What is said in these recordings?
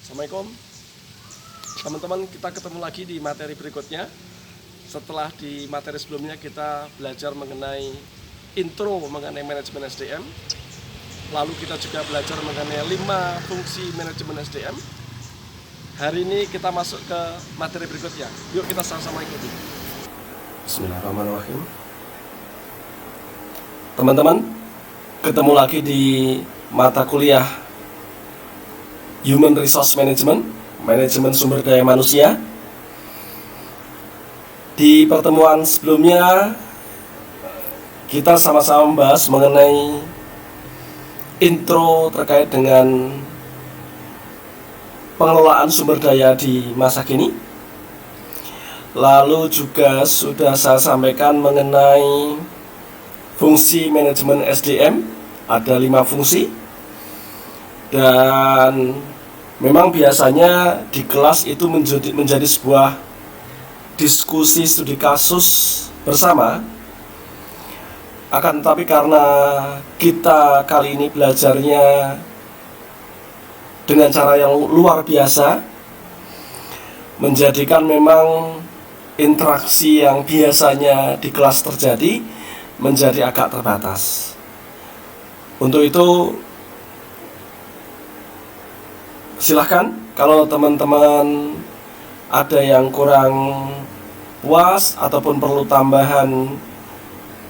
Assalamualaikum teman-teman, kita ketemu lagi di materi berikutnya. Setelah di materi sebelumnya kita belajar mengenai intro mengenai manajemen SDM, lalu kita juga belajar mengenai 5 fungsi manajemen SDM. Hari ini kita masuk ke materi berikutnya. Yuk kita sama-sama ikuti. Bismillahirrahmanirrahim. Teman-teman, ketemu lagi di mata kuliah Human Resource Management, manajemen sumber daya manusia. Di pertemuan sebelumnya kita sama-sama membahas mengenai intro terkait dengan pengelolaan sumber daya di masa kini. Lalu juga sudah saya sampaikan mengenai fungsi manajemen SDM, ada 5 fungsi. Dan memang biasanya di kelas itu menjadi sebuah diskusi studi kasus bersama. Akan tetapi karena kita kali ini belajarnya dengan cara yang luar biasa, menjadikan memang interaksi yang biasanya di kelas terjadi menjadi agak terbatas. Untuk itu silahkan kalau teman-teman ada yang kurang puas ataupun perlu tambahan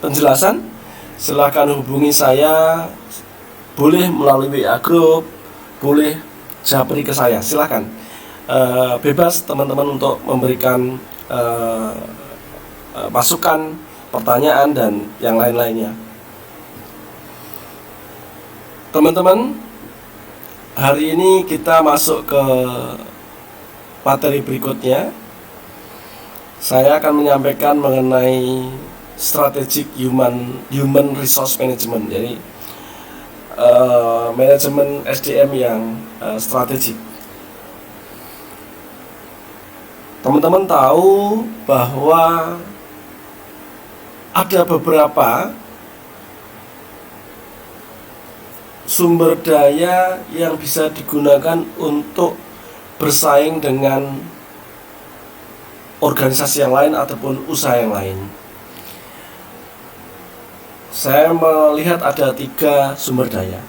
penjelasan, silahkan hubungi saya, boleh melalui WA group, boleh japri ke saya, silahkan. Bebas teman-teman untuk memberikan masukan, pertanyaan, dan yang lain-lainnya. Teman-teman, hari ini kita masuk ke materi berikutnya. Saya akan menyampaikan mengenai strategic human resource management, jadi manajemen SDM yang strategik. Teman-teman tahu bahwa ada beberapa sumber daya yang bisa digunakan untuk bersaing dengan organisasi yang lain ataupun usaha yang lain. Saya melihat ada 3 sumber daya.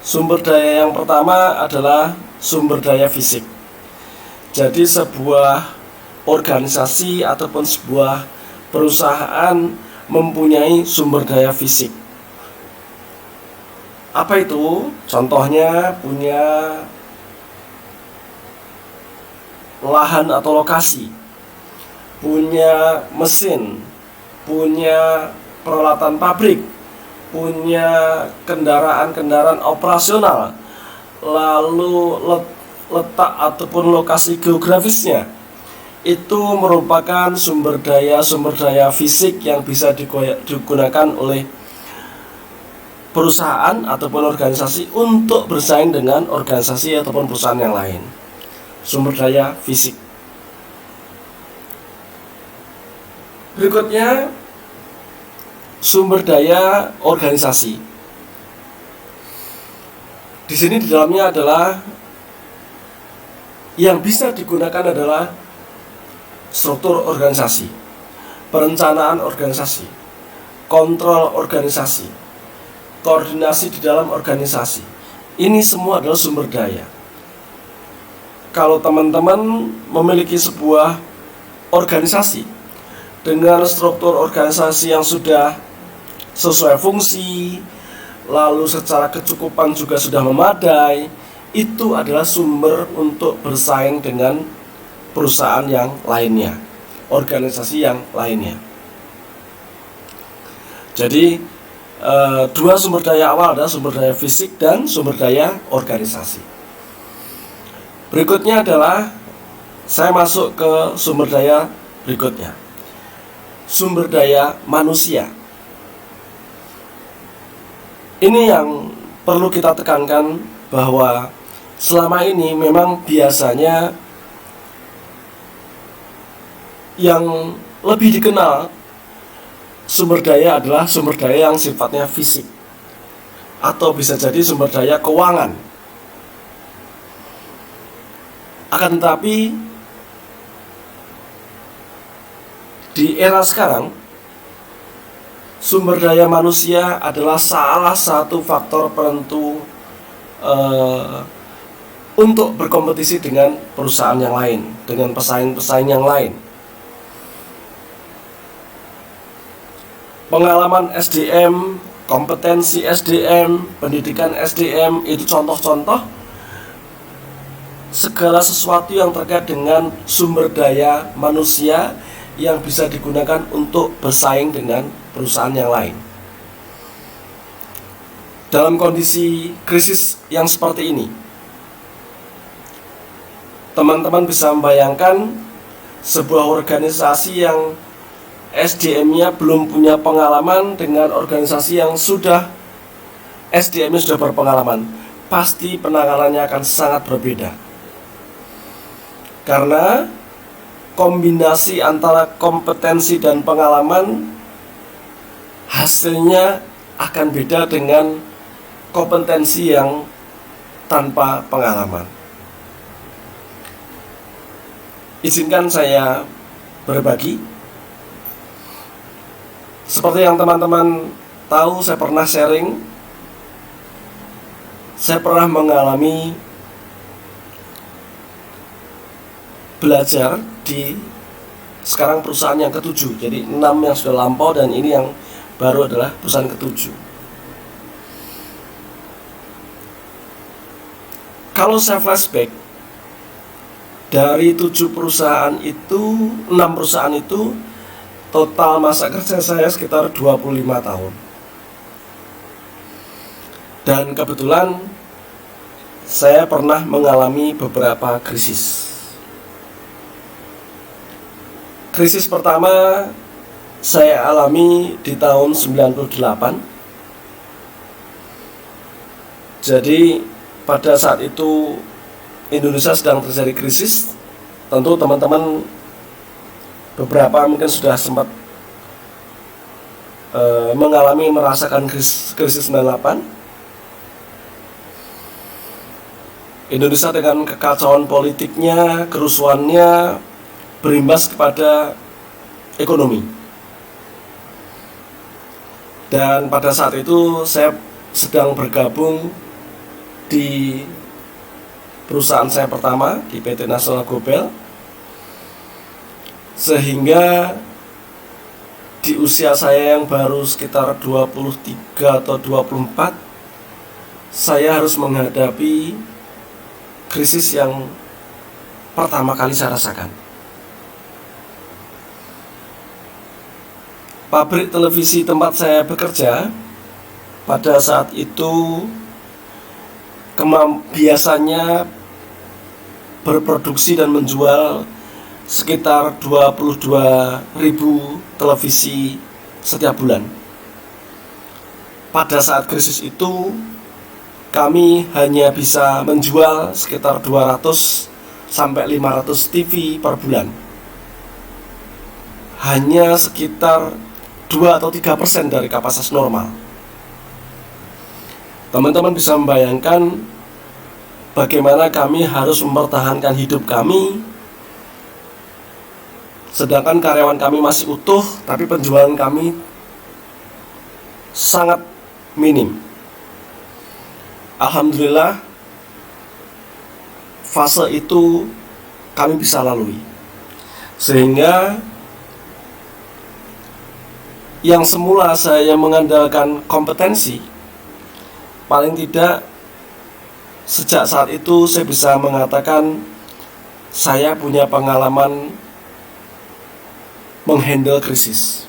Sumber daya yang pertama adalah sumber daya fisik. Jadi sebuah organisasi ataupun sebuah perusahaan mempunyai sumber daya fisik. Apa itu? Contohnya punya lahan atau lokasi, punya mesin, punya peralatan pabrik, punya kendaraan-kendaraan operasional, lalu letak ataupun lokasi geografisnya. Itu merupakan sumber daya fisik yang bisa digunakan oleh perusahaan ataupun organisasi untuk bersaing dengan organisasi ataupun perusahaan yang lain. Sumber daya fisik. Berikutnya, sumber daya organisasi. Di sini di dalamnya adalah yang bisa digunakan adalah struktur organisasi, perencanaan organisasi, kontrol organisasi, koordinasi di dalam organisasi. Ini semua adalah sumber daya. Kalau teman-teman memiliki sebuah organisasi dengan struktur organisasi yang sudah sesuai fungsi, lalu secara kecukupan juga sudah memadai, itu adalah sumber untuk bersaing dengan perusahaan yang lainnya, organisasi yang lainnya. Jadi 2 sumber daya awal adalah sumber daya fisik dan sumber daya organisasi. Berikutnya adalah saya masuk ke sumber daya berikutnya, sumber daya manusia. Ini yang perlu kita tekankan, bahwa selama ini memang biasanya yang lebih dikenal sumber daya adalah sumber daya yang sifatnya fisik, atau bisa jadi sumber daya keuangan. Akan tetapi di era sekarang, sumber daya manusia adalah salah satu faktor penentu untuk berkompetisi dengan perusahaan yang lain, dengan pesaing-pesaing yang lain. Pengalaman SDM, kompetensi SDM, pendidikan SDM itu contoh-contoh segala sesuatu yang terkait dengan sumber daya manusia yang bisa digunakan untuk bersaing dengan perusahaan yang lain. Dalam kondisi krisis yang seperti ini, teman-teman bisa membayangkan sebuah organisasi yang SDM-nya belum punya pengalaman dengan organisasi yang sudah SDM-nya sudah berpengalaman. Pasti penanganannya akan sangat berbeda. Karena kombinasi antara kompetensi dan pengalaman hasilnya akan beda dengan kompetensi yang tanpa pengalaman. Izinkan saya berbagi. Seperti yang teman-teman tahu, saya pernah sharing. Saya pernah mengalami belajar di sekarang perusahaan yang ke-7. Jadi 6 yang sudah lampau dan ini yang baru adalah perusahaan ke-7. Kalau saya flashback, dari 7 perusahaan itu, 6 perusahaan itu, total masa kerja saya sekitar 25 tahun. Dan kebetulan saya pernah mengalami beberapa krisis. Krisis pertama saya alami di tahun 98. Jadi pada saat itu Indonesia sedang terjadi krisis. Tentu teman-teman beberapa mungkin sudah sempat merasakan krisis 98. Indonesia dengan kekacauan politiknya, kerusuhannya berimbas kepada ekonomi. Dan pada saat itu saya sedang bergabung di perusahaan saya pertama di PT Nasional Gobel. Sehingga di usia saya yang baru sekitar 23 atau 24, saya harus menghadapi krisis yang pertama kali saya rasakan. Pabrik televisi tempat saya bekerja pada saat itu biasanya berproduksi dan menjual sekitar 22.000 televisi setiap bulan. Pada saat krisis itu, kami hanya bisa menjual sekitar 200 sampai 500 TV per bulan. Hanya sekitar 2 atau 3% dari kapasitas normal. Teman-teman bisa membayangkan bagaimana kami harus mempertahankan hidup kami, sedangkan karyawan kami masih utuh, tapi penjualan kami sangat minim. Alhamdulillah, fase itu kami bisa lalui. Sehingga yang semula saya mengandalkan kompetensi, paling tidak sejak saat itu saya bisa mengatakan saya punya pengalaman menghandle krisis.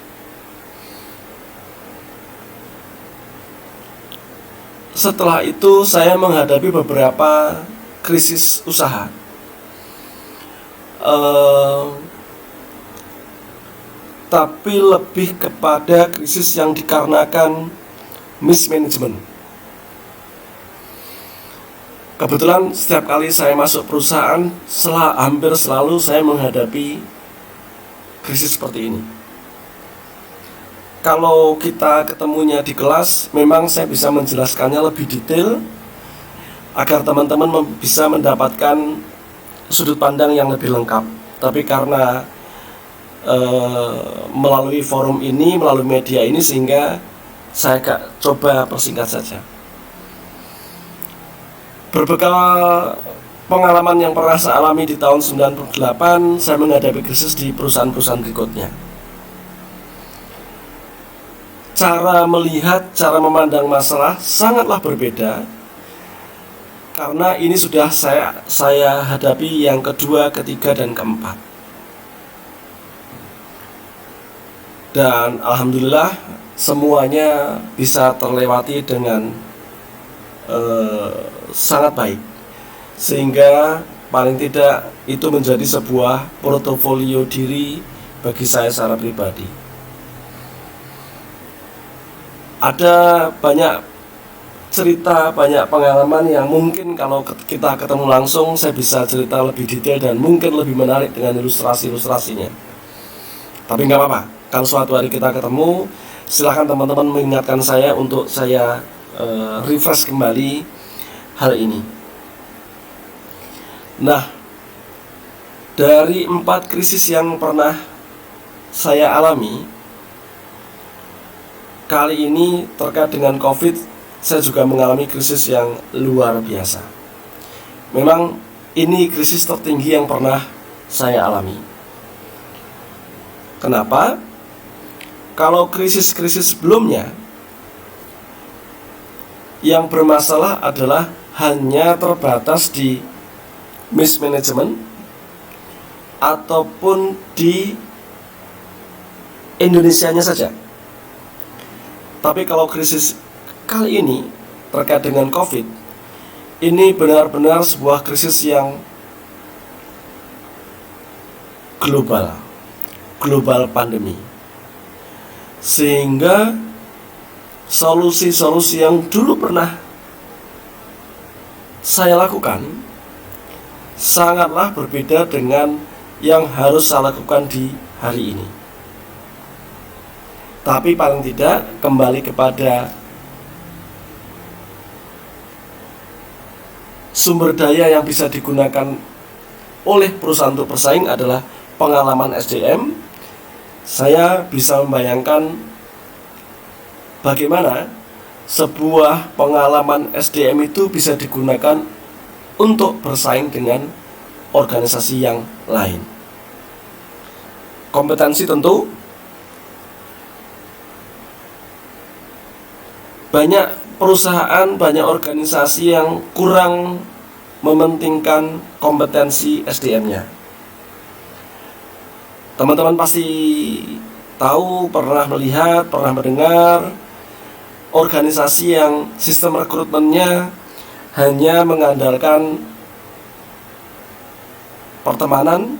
Setelah itu saya menghadapi beberapa krisis usaha. Tapi lebih kepada krisis yang dikarenakan mismanagement. Kebetulan setiap kali saya masuk perusahaan, hampir selalu saya menghadapi krisis seperti ini. Kalau kita ketemunya di kelas, memang saya bisa menjelaskannya lebih detail agar teman-teman bisa mendapatkan sudut pandang yang lebih lengkap. Tapi karena melalui forum ini, melalui media ini, sehingga saya coba persingkat saja. Berbekal pengalaman yang pernah saya alami di tahun 98, saya menghadapi krisis di perusahaan-perusahaan berikutnya. Cara melihat, cara memandang masalah sangatlah berbeda, karena ini sudah saya hadapi yang kedua, ketiga, dan keempat. Dan alhamdulillah semuanya bisa terlewati dengan sangat baik, sehingga paling tidak itu menjadi sebuah portofolio diri bagi saya secara pribadi. Ada banyak cerita, banyak pengalaman yang mungkin kalau kita ketemu langsung saya bisa cerita lebih detail dan mungkin lebih menarik dengan ilustrasi-ilustrasinya. Tapi nggak apa-apa, kalau suatu hari kita ketemu, silahkan teman-teman mengingatkan saya untuk saya refresh kembali hal ini. Nah, dari 4 krisis yang pernah saya alami, kali ini terkait dengan COVID, saya juga mengalami krisis yang luar biasa. Memang ini krisis tertinggi yang pernah saya alami. Kenapa? Kalau krisis-krisis sebelumnya yang bermasalah adalah hanya terbatas di mismanagement ataupun di Indonesianya saja. Tapi kalau krisis kali ini terkait dengan COVID, ini benar-benar sebuah krisis yang global pandemi. Sehingga solusi-solusi yang dulu pernah saya lakukan sangatlah berbeda dengan yang harus saya lakukan di hari ini. Tapi paling tidak kembali kepada sumber daya yang bisa digunakan oleh perusahaan untuk bersaing adalah pengalaman SDM. Saya bisa membayangkan bagaimana sebuah pengalaman SDM itu bisa digunakan untuk bersaing dengan organisasi yang lain. Kompetensi tentu banyak perusahaan, banyak organisasi yang kurang mementingkan kompetensi SDM-nya. Teman-teman pasti tahu, pernah melihat, pernah mendengar organisasi yang sistem rekrutmennya hanya mengandalkan pertemanan,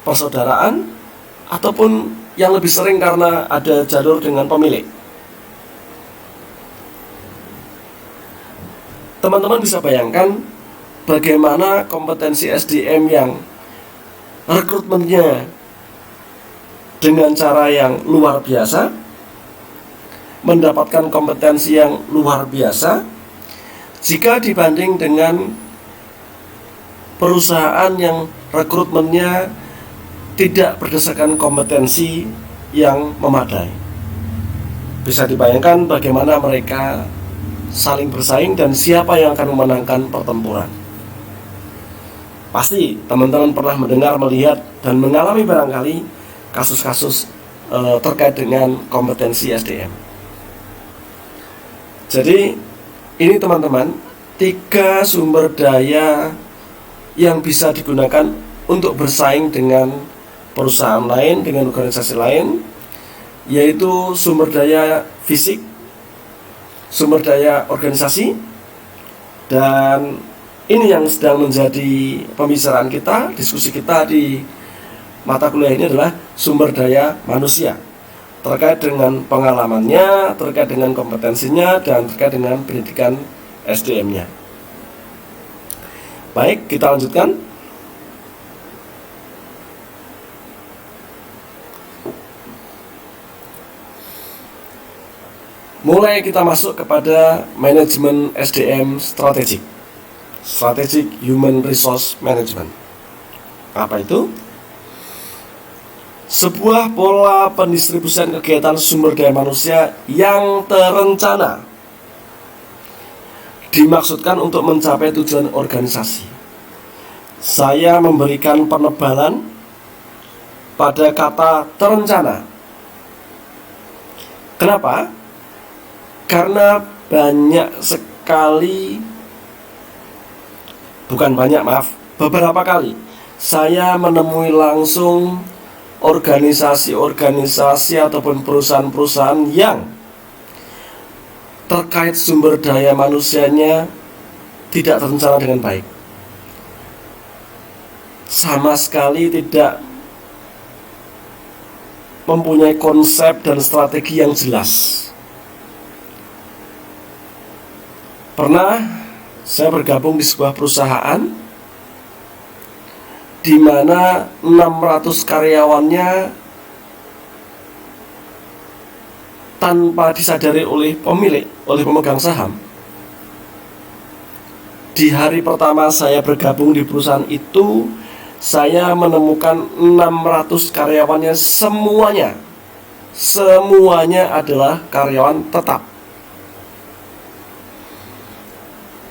persaudaraan, ataupun yang lebih sering karena ada jalur dengan pemilik. Teman-teman bisa bayangkan bagaimana kompetensi SDM yang rekrutmennya dengan cara yang luar biasa, mendapatkan kompetensi yang luar biasa, jika dibanding dengan perusahaan yang rekrutmennya tidak berdasarkan kompetensi yang memadai. Bisa dibayangkan bagaimana mereka saling bersaing dan siapa yang akan memenangkan pertempuran. Pasti teman-teman pernah mendengar, melihat, dan mengalami barangkali kasus-kasus terkait dengan kompetensi SDM. Jadi ini teman-teman, 3 sumber daya yang bisa digunakan untuk bersaing dengan perusahaan lain, dengan organisasi lain, yaitu sumber daya fisik, sumber daya organisasi, dan ini yang sedang menjadi pembicaraan kita, diskusi kita di mata kuliah ini adalah sumber daya manusia, terkait dengan pengalamannya, terkait dengan kompetensinya, dan terkait dengan pendidikan SDM-nya. Baik, kita lanjutkan. Mulai kita masuk kepada manajemen SDM strategik. Strategic Human Resource Management. Apa itu? Sebuah pola pendistribusian kegiatan sumber daya manusia yang terencana, dimaksudkan untuk mencapai tujuan organisasi. Saya memberikan penebalan pada kata terencana. Kenapa? Karena beberapa kali saya menemui langsung organisasi-organisasi ataupun perusahaan-perusahaan yang terkait sumber daya manusianya tidak terencana dengan baik, sama sekali tidak mempunyai konsep dan strategi yang jelas. Pernah saya bergabung di sebuah perusahaan di mana 600 karyawannya tanpa disadari oleh pemegang saham. Di hari pertama saya bergabung di perusahaan itu, saya menemukan 600 karyawannya semuanya adalah karyawan tetap.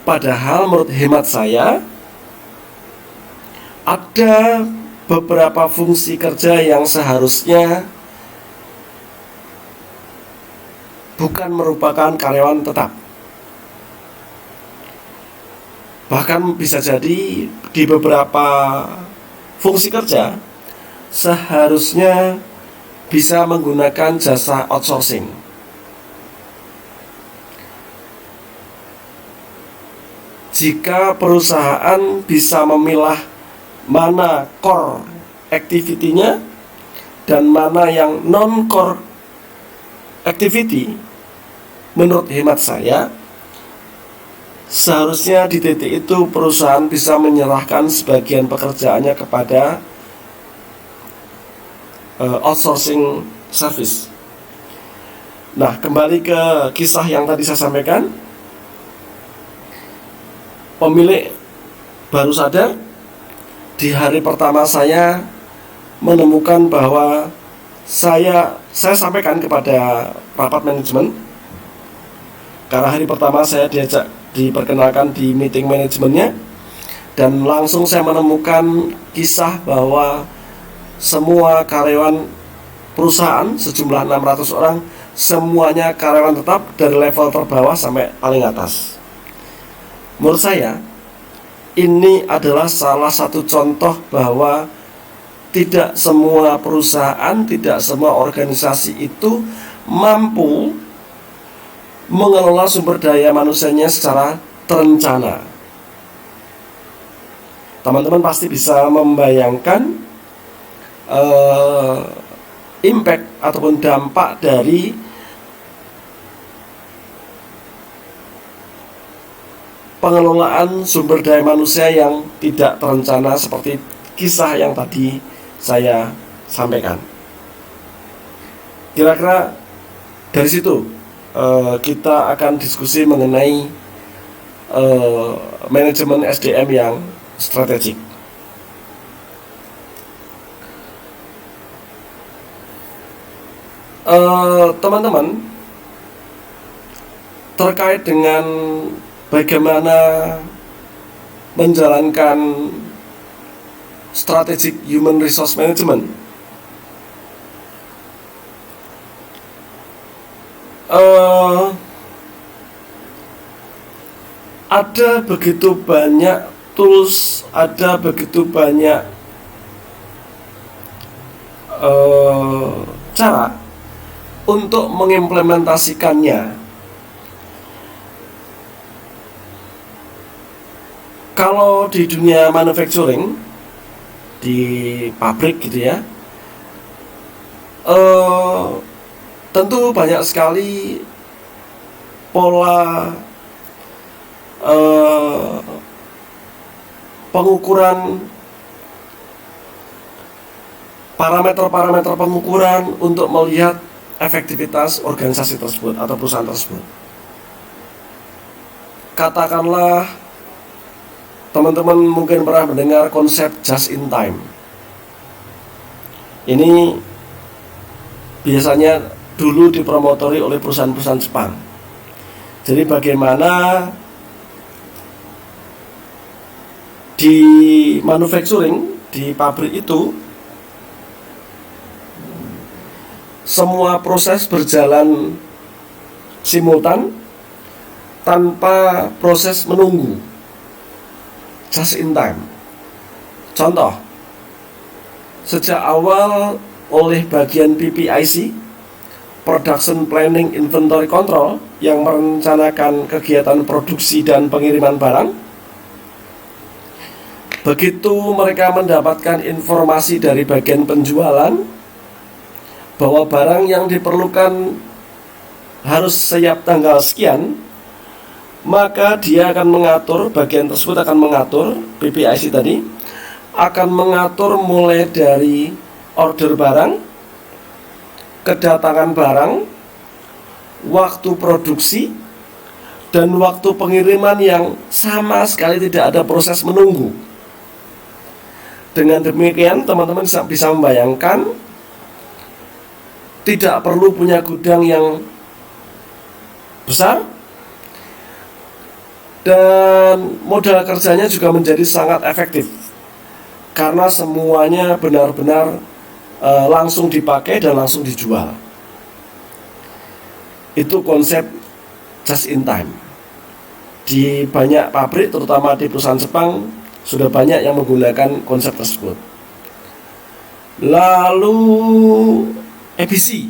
Padahal menurut hemat saya, ada beberapa fungsi kerja yang seharusnya bukan merupakan karyawan tetap. Bahkan bisa jadi di beberapa fungsi kerja seharusnya bisa menggunakan jasa outsourcing. Jika perusahaan bisa memilah mana core activity-nya dan mana yang non-core activity, menurut hemat saya, seharusnya di titik itu perusahaan bisa menyerahkan sebagian pekerjaannya kepada outsourcing service. Nah, kembali ke kisah yang tadi saya sampaikan. Pemilik baru sadar di hari pertama saya menemukan bahwa saya sampaikan kepada rapat manajemen, karena hari pertama saya diperkenalkan di meeting manajemennya, dan langsung saya menemukan kisah bahwa semua karyawan perusahaan sejumlah 600 orang semuanya karyawan tetap dari level terbawah sampai paling atas. Menurut saya ini adalah salah satu contoh bahwa tidak semua perusahaan, tidak semua organisasi itu mampu mengelola sumber daya manusianya secara terencana. Teman-teman pasti bisa membayangkan impact ataupun dampak dari pengelolaan sumber daya manusia yang tidak terencana seperti kisah yang tadi saya sampaikan. Kira-kira dari situ kita akan diskusi mengenai manajemen SDM yang strategik. Teman-teman, terkait dengan bagaimana menjalankan strategic human resource management, ada begitu banyak tools, ada begitu banyak cara untuk mengimplementasikannya. Kalau di dunia manufacturing, di pabrik gitu ya, tentu banyak sekali pola pengukuran, parameter-parameter pengukuran untuk melihat efektivitas organisasi tersebut atau perusahaan tersebut. Katakanlah teman-teman mungkin pernah mendengar konsep just in time. Ini biasanya dulu dipromotori oleh perusahaan-perusahaan Jepang. Jadi bagaimana di manufacturing, di pabrik itu semua proses berjalan simultan tanpa proses menunggu, just in time. Contoh, sejak awal oleh bagian PPIC, Production Planning Inventory Control, yang merencanakan kegiatan produksi dan pengiriman barang, begitu mereka mendapatkan informasi dari bagian penjualan bahwa barang yang diperlukan harus siap tanggal sekian, maka dia akan mengatur, bagian tersebut akan mengatur, PPIC tadi akan mengatur mulai dari order barang, kedatangan barang, waktu produksi, dan waktu pengiriman yang sama sekali tidak ada proses menunggu. Dengan demikian teman-teman bisa membayangkan, tidak perlu punya gudang yang besar, dan modal kerjanya juga menjadi sangat efektif karena semuanya benar-benar langsung dipakai dan langsung dijual. Itu konsep just in time. Di banyak pabrik, terutama di perusahaan Jepang, sudah banyak yang menggunakan konsep tersebut. Lalu ABC,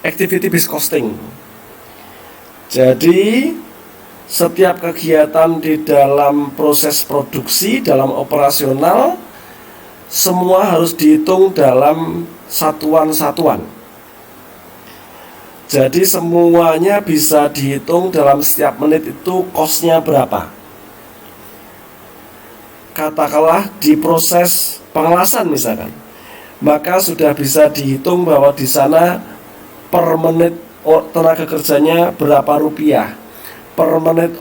Activity Based Costing. Jadi setiap kegiatan di dalam proses produksi, dalam operasional, semua harus dihitung dalam satuan-satuan. Jadi semuanya bisa dihitung dalam setiap menit itu cost-nya berapa. Katakanlah di proses pengelasan misalkan, maka sudah bisa dihitung bahwa di sana per menit tenaga kerjanya berapa rupiah, per menit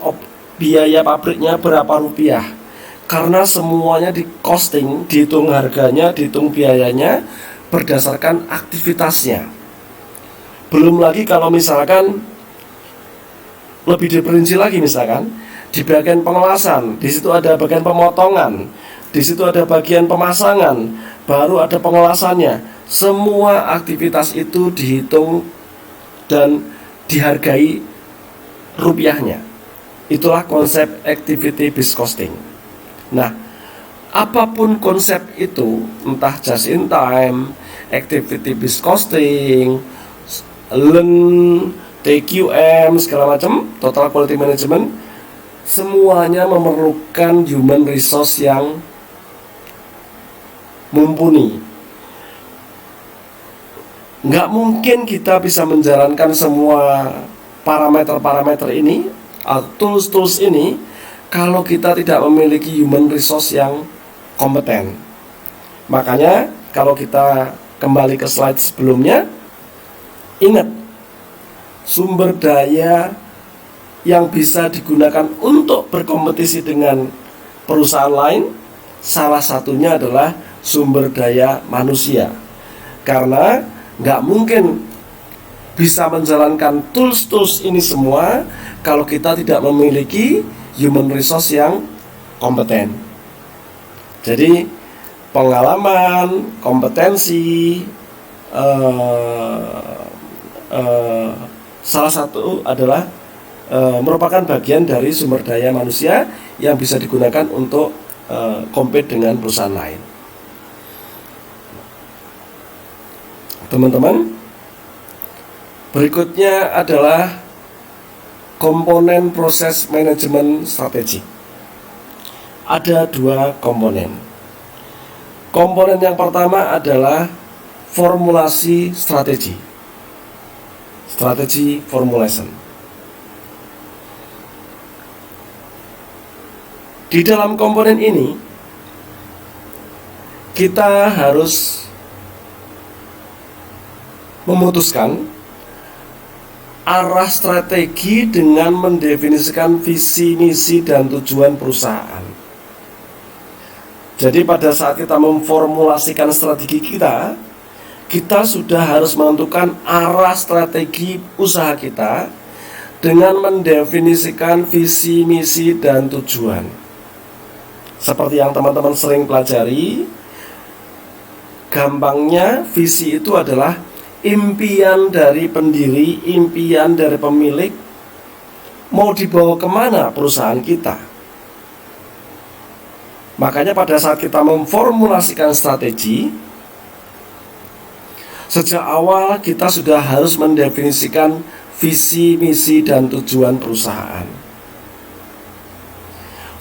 biaya pabriknya berapa rupiah. Karena semuanya di costing, dihitung harganya, dihitung biayanya berdasarkan aktivitasnya. Belum lagi kalau misalkan lebih diperinci lagi, misalkan di bagian pengelasan, di situ ada bagian pemotongan, di situ ada bagian pemasangan, baru ada pengelasannya. Semua aktivitas itu dihitung dan dihargai rupiahnya. Itulah konsep activity based costing. Nah, apapun konsep itu, entah just in time, activity based costing, Lean, TQM, segala macam, total quality management, semuanya memerlukan human resource yang mumpuni. Nggak mungkin kita bisa menjalankan semua parameter-parameter ini, tools-tools ini, kalau kita tidak memiliki human resource yang kompeten. Makanya kalau kita kembali ke slide sebelumnya, ingat, sumber daya yang bisa digunakan untuk berkompetisi dengan perusahaan lain, salah satunya adalah sumber daya manusia. Karena nggak mungkin bisa menjalankan tools-tools ini semua kalau kita tidak memiliki human resource yang kompeten. Jadi pengalaman, kompetensi, salah satu adalah merupakan bagian dari sumber daya manusia yang bisa digunakan untuk compete dengan perusahaan lain. Teman-teman, berikutnya adalah komponen proses manajemen strategi. Ada dua komponen. Komponen yang pertama adalah formulasi strategi. Strategi formulation. Di dalam komponen ini, kita harus memutuskan arah strategi dengan mendefinisikan visi, misi, dan tujuan perusahaan. Jadi pada saat kita memformulasikan strategi kita sudah harus menentukan arah strategi usaha kita dengan mendefinisikan visi, misi, dan tujuan. Seperti yang teman-teman sering pelajari, gampangnya visi itu adalah impian dari pendiri, impian dari pemilik, mau dibawa kemana perusahaan kita. Makanya pada saat kita memformulasikan strategi, sejak awal kita sudah harus mendefinisikan visi, misi, dan tujuan perusahaan.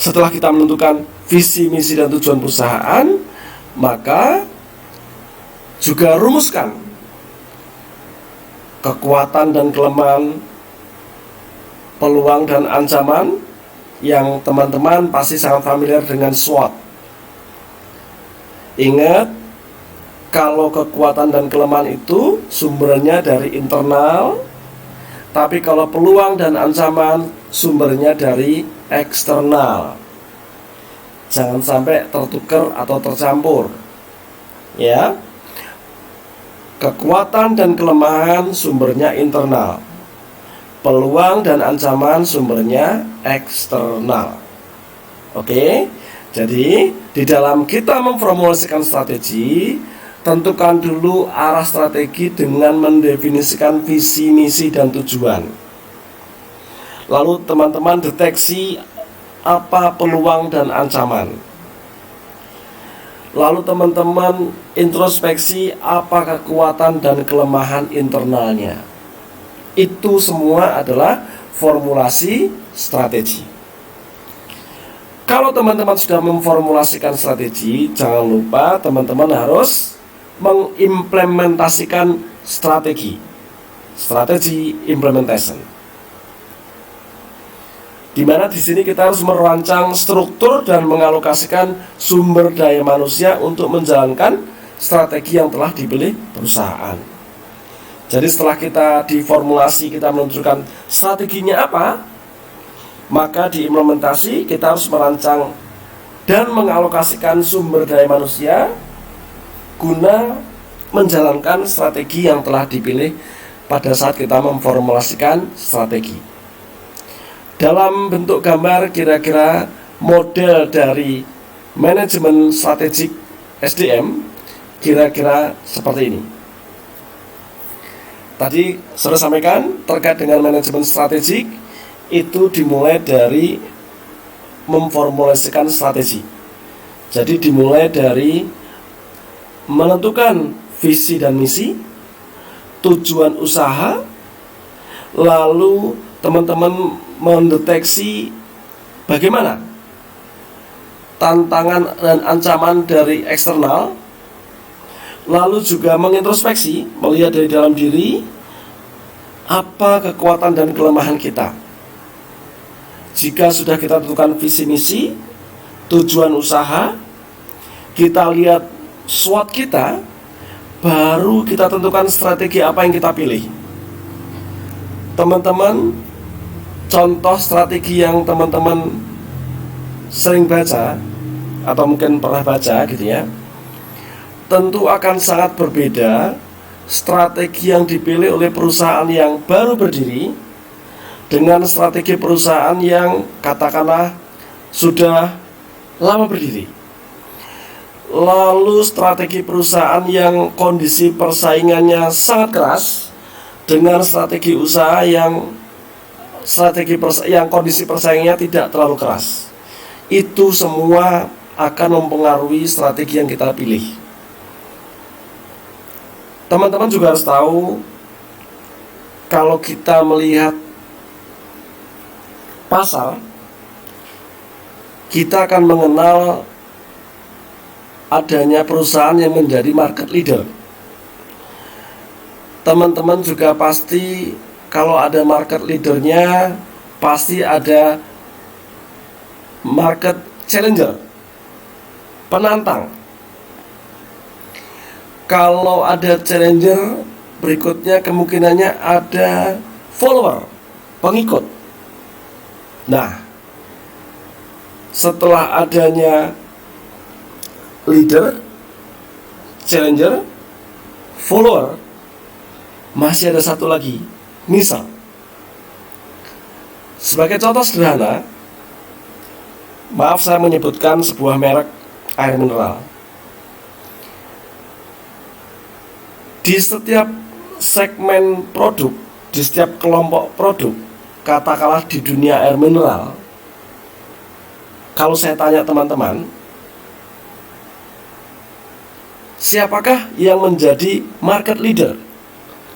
Setelah kita menentukan visi, misi, dan tujuan perusahaan, maka juga rumuskan kekuatan dan kelemahan, peluang dan ancaman yang teman-teman pasti sangat familiar dengan SWOT. Ingat, kalau kekuatan dan kelemahan itu sumbernya dari internal, tapi kalau peluang dan ancaman sumbernya dari eksternal. Jangan sampai tertukar atau tercampur. Ya. Kekuatan dan kelemahan sumbernya internal. Peluang dan ancaman sumbernya eksternal. Oke. Jadi, di dalam kita memformulasikan strategi, tentukan dulu arah strategi dengan mendefinisikan visi, misi, dan tujuan. Lalu teman-teman deteksi apa peluang dan ancaman. Lalu teman-teman introspeksi apa kekuatan dan kelemahan internalnya. Itu semua adalah formulasi strategi. Kalau teman-teman sudah memformulasikan strategi, jangan lupa teman-teman harus mengimplementasikan strategi implementation. Di mana di sini kita harus merancang struktur dan mengalokasikan sumber daya manusia untuk menjalankan strategi yang telah dipilih perusahaan. Jadi setelah kita diformulasi, kita menentukan strateginya apa, maka diimplementasi kita harus merancang dan mengalokasikan sumber daya manusia guna menjalankan strategi yang telah dipilih pada saat kita memformulasikan strategi. Dalam bentuk gambar kira-kira model dari manajemen strategik SDM kira-kira seperti ini. Tadi sudah sampaikan terkait dengan manajemen strategik itu dimulai dari memformulasikan strategi. Jadi dimulai dari menentukan visi dan misi, tujuan usaha, lalu teman-teman mendeteksi bagaimana tantangan dan ancaman dari eksternal, lalu juga mengintrospeksi, melihat dari dalam diri apa kekuatan dan kelemahan kita. Jika sudah kita tentukan visi misi, tujuan usaha, kita lihat SWOT kita, baru kita tentukan strategi apa yang kita pilih. Teman-teman, contoh strategi yang teman-teman sering baca atau mungkin pernah baca gitu ya, tentu akan sangat berbeda strategi yang dipilih oleh perusahaan yang baru berdiri dengan strategi perusahaan yang katakanlah sudah lama berdiri. Lalu strategi perusahaan yang kondisi persaingannya sangat keras dengan strategi usaha yang kondisi persaingannya tidak terlalu keras. Itu semua akan mempengaruhi strategi yang kita pilih. Teman-teman juga harus tahu, kalau kita melihat pasar, kita akan mengenal adanya perusahaan yang menjadi market leader. Teman-teman juga pasti kalau ada market leadernya, pasti ada market challenger, penantang. Kalau ada challenger, berikutnya kemungkinannya ada follower, pengikut. Nah, setelah adanya leader, challenger, follower, masih ada satu lagi, Nissan. Sebagai contoh sederhana, maaf saya menyebutkan sebuah merek air mineral. Di setiap segmen produk, di setiap kelompok produk, katakanlah di dunia air mineral, kalau saya tanya teman-teman, siapakah yang menjadi market leader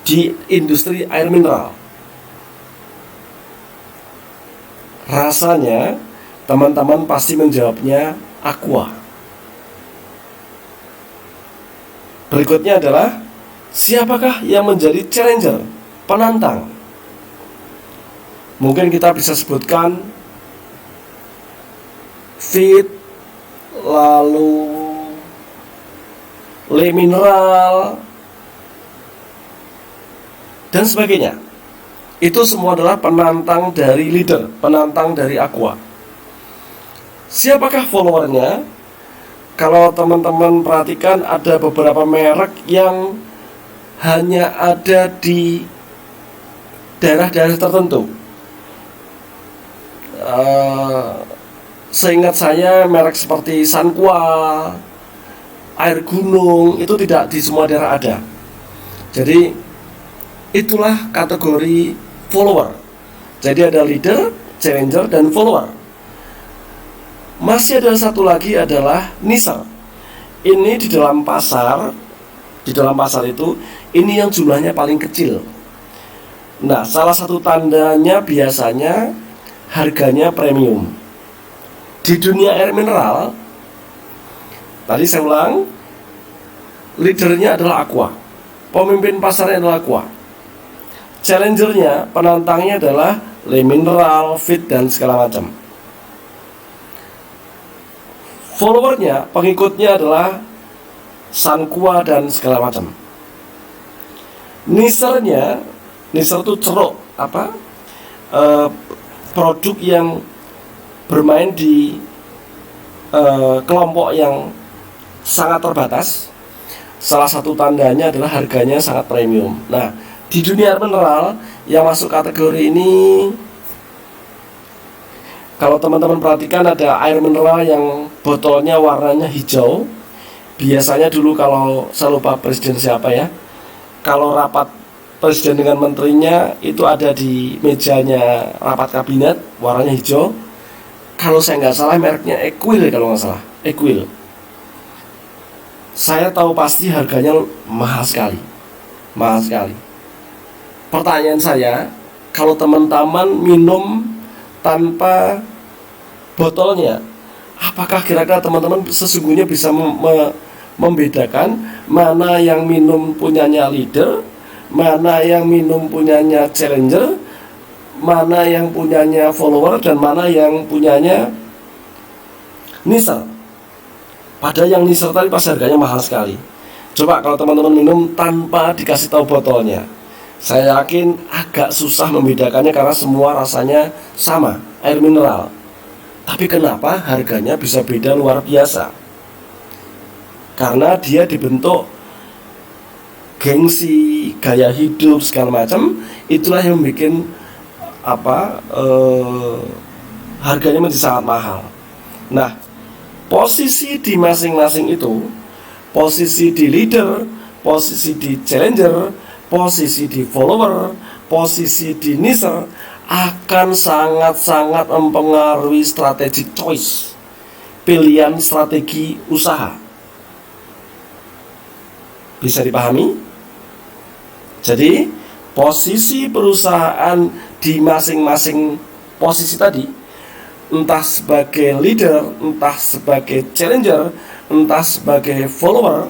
di industri air mineral? Rasanya teman-teman pasti menjawabnya Aqua. Berikutnya adalah siapakah yang menjadi challenger, penantang? Mungkin kita bisa sebutkan Fit, lalu Le Mineral, dan sebagainya. Itu semua adalah penantang dari leader, penantang dari Aqua. Siapakah followernya? Kalau teman-teman perhatikan, ada beberapa merek yang hanya ada di daerah-daerah tertentu. Seingat saya merek seperti Sanqua, air gunung, itu tidak di semua daerah ada. Jadi itulah kategori follower. Jadi ada leader, challenger, dan follower. Masih ada satu lagi adalah niche. Ini di dalam pasar itu, ini yang jumlahnya paling kecil. Nah, salah satu tandanya biasanya harganya premium. Di dunia air mineral, tadi saya ulang, leadernya adalah Aqua, pemimpin pasarnya adalah Aqua. Challengernya, penantangnya adalah Le Mineral, Fit, dan segala macam. Followernya, pengikutnya adalah Sanqua dan segala macam. Nisernya, niser itu ceruk, produk yang bermain di kelompok yang sangat terbatas. Salah satu tandanya adalah harganya sangat premium. Nah, di dunia mineral yang masuk kategori ini, kalau teman-teman perhatikan ada air mineral yang botolnya warnanya hijau. Biasanya dulu, kalau saya lupa presiden siapa ya, kalau rapat presiden dengan menterinya itu ada di mejanya rapat kabinet, warnanya hijau. Kalau saya nggak salah mereknya Equil, kalau nggak salah Equil. Saya tahu pasti harganya mahal sekali. Pertanyaan saya, kalau teman-teman minum tanpa botolnya, apakah kira-kira teman-teman sesungguhnya bisa membedakan mana yang minum punyanya leader, mana yang minum punyanya challenger, mana yang punyanya follower, dan mana yang punyanya niche? Padahal yang niche tadi pas harganya mahal sekali. Coba kalau teman-teman minum tanpa dikasih tahu botolnya, saya yakin agak susah membedakannya karena semua rasanya sama, air mineral. Tapi kenapa harganya bisa beda luar biasa? Karena dia dibentuk gengsi, gaya hidup, segala macam. Itulah yang bikin harganya menjadi sangat mahal. Nah, posisi di masing-masing itu, posisi di leader, posisi di challenger, posisi di follower, posisi di niche akan sangat-sangat mempengaruhi strategic choice, pilihan strategi usaha. Bisa dipahami? Jadi, posisi perusahaan di masing-masing posisi tadi, entah sebagai leader, entah sebagai challenger, entah sebagai follower,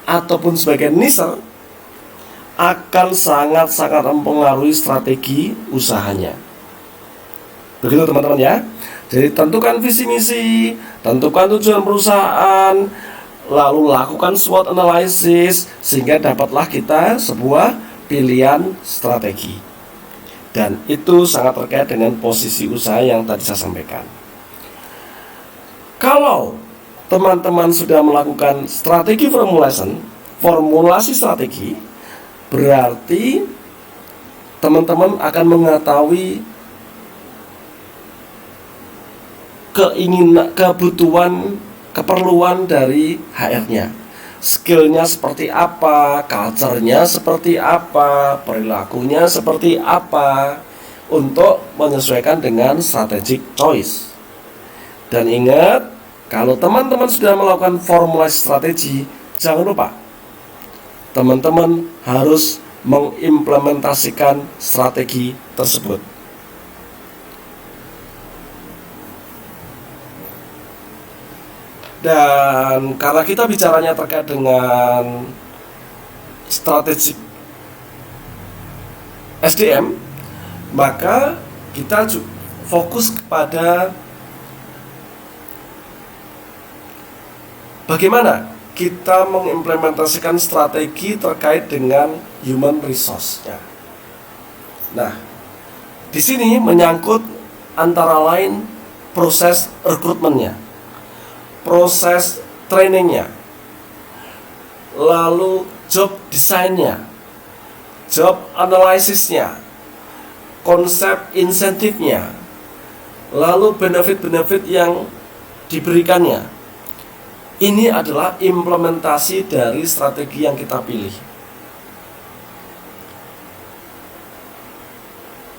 ataupun sebagai niche, akan sangat-sangat mempengaruhi strategi usahanya. Begitu teman-teman ya. Jadi tentukan visi misi, tentukan tujuan perusahaan, lalu lakukan SWOT analysis, sehingga dapatlah kita sebuah pilihan strategi. Dan itu sangat terkait dengan posisi usaha yang tadi saya sampaikan. Kalau teman-teman sudah melakukan strategi formulasi strategi, berarti teman-teman akan mengetahui keinginan, kebutuhan, keperluan dari HR-nya. Skillnya seperti apa, culture-nya seperti apa, perilakunya seperti apa, untuk menyesuaikan dengan strategic choice. Dan ingat, kalau teman-teman sudah melakukan formulasi strategi, jangan lupa teman-teman harus mengimplementasikan strategi tersebut. Dan karena kita bicaranya terkait dengan strategi SDM, maka kita fokus kepada bagaimana kita mengimplementasikan strategi terkait dengan human resource. Nah, di sini menyangkut antara lain proses rekrutmennya, proses trainingnya, lalu job desainnya, job analisisnya, konsep insentifnya, lalu benefit-benefit yang diberikannya. Ini adalah implementasi dari strategi yang kita pilih.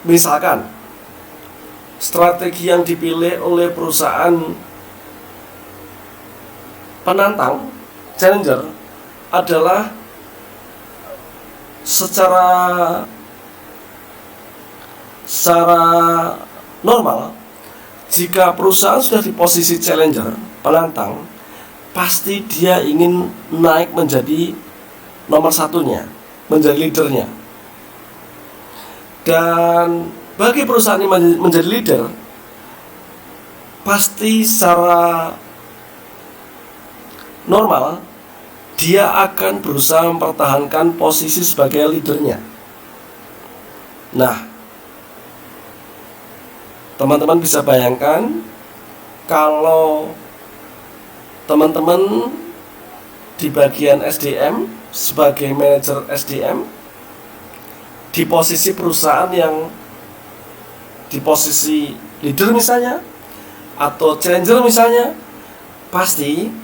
Misalkan strategi yang dipilih oleh perusahaan penantang, challenger, adalah secara normal, jika perusahaan sudah di posisi challenger, penantang, pasti dia ingin naik menjadi nomor satunya, menjadi leadernya. Dan bagi perusahaan ini menjadi leader, pasti secara normal dia akan berusaha mempertahankan posisi sebagai leadernya. Nah, teman-teman bisa bayangkan kalau teman-teman di bagian SDM sebagai manajer SDM di posisi perusahaan yang di posisi leader misalnya, atau challenger misalnya, pasti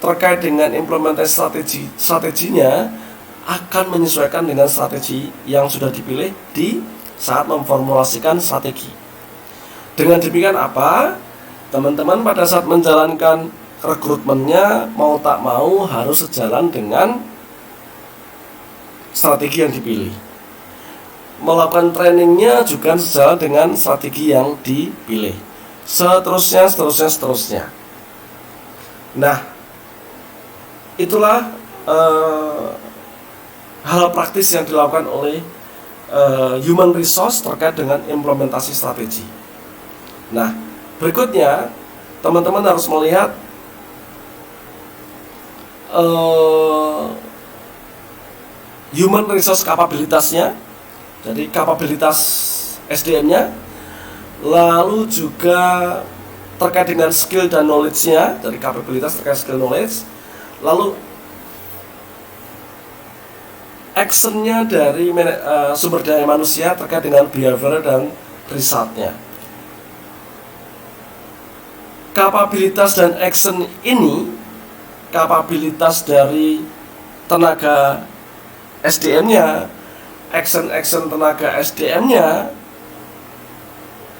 terkait dengan implementasi strateginya akan menyesuaikan dengan strategi yang sudah dipilih di saat memformulasikan strategi. Dengan demikian apa? Teman-teman pada saat menjalankan rekrutmennya mau tak mau harus sejalan dengan strategi yang dipilih. Melakukan trainingnya juga sejalan dengan strategi yang dipilih. Seterusnya. Nah, itulah hal praktis yang dilakukan oleh human resource terkait dengan implementasi strategi. Nah, berikutnya teman-teman harus melihat human resource kapabilitasnya, jadi kapabilitas SDM-nya, lalu juga terkait dengan skill dan knowledge-nya, dari kapabilitas terkait skill knowledge, lalu action-nya dari sumber daya manusia terkait dengan behavior dan result-nya. Kapabilitas dan action ini, kapabilitas dari tenaga SDM-nya, action tenaga SDM-nya,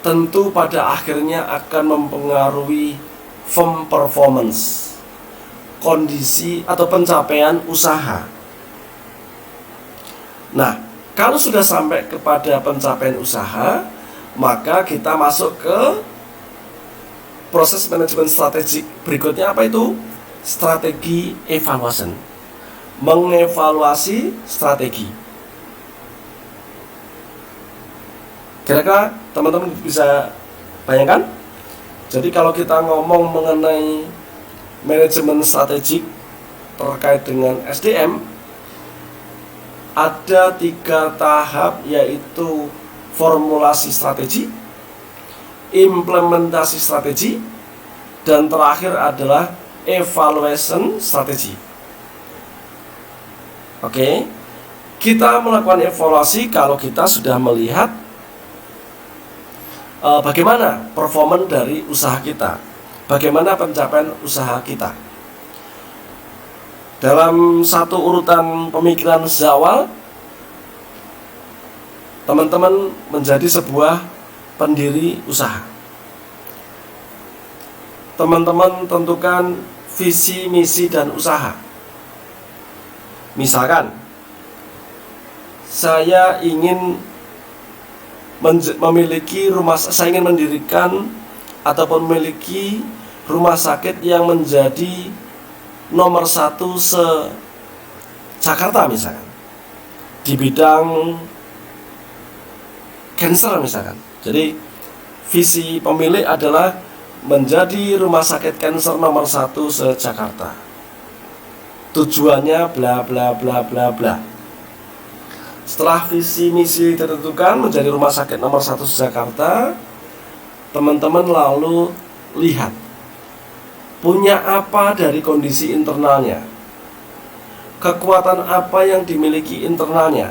tentu pada akhirnya akan mempengaruhi firm performance, kondisi atau pencapaian usaha. Nah, kalau sudah sampai kepada pencapaian usaha, maka kita masuk ke proses manajemen strategik berikutnya. Apa itu? Strategi evaluation, mengevaluasi strategi. Kira-kira teman-teman bisa bayangkan? Jadi kalau kita ngomong mengenai manajemen strategik terkait dengan SDM, ada 3 tahap, yaitu formulasi strategi, implementasi strategi, dan terakhir adalah evaluation strategi. Oke, kita melakukan evaluasi kalau kita sudah melihat bagaimana performa dari usaha kita, bagaimana pencapaian usaha kita. Dalam satu urutan pemikiran sejak awal, teman-teman menjadi sebuah pendiri usaha. Teman-teman tentukan visi, misi, dan usaha. Misalkan, saya ingin memiliki saya ingin mendirikan ataupun memiliki rumah sakit yang menjadi nomor 1 se-Jakarta misalkan, di bidang cancer misalkan. Jadi visi pemilik adalah menjadi rumah sakit cancer nomor 1 se-Jakarta. Tujuannya bla bla bla bla bla. Setelah visi misi ditentukan menjadi rumah sakit nomor 1 se-Jakarta, teman-teman lalu lihat punya apa dari kondisi internalnya, kekuatan apa yang dimiliki internalnya,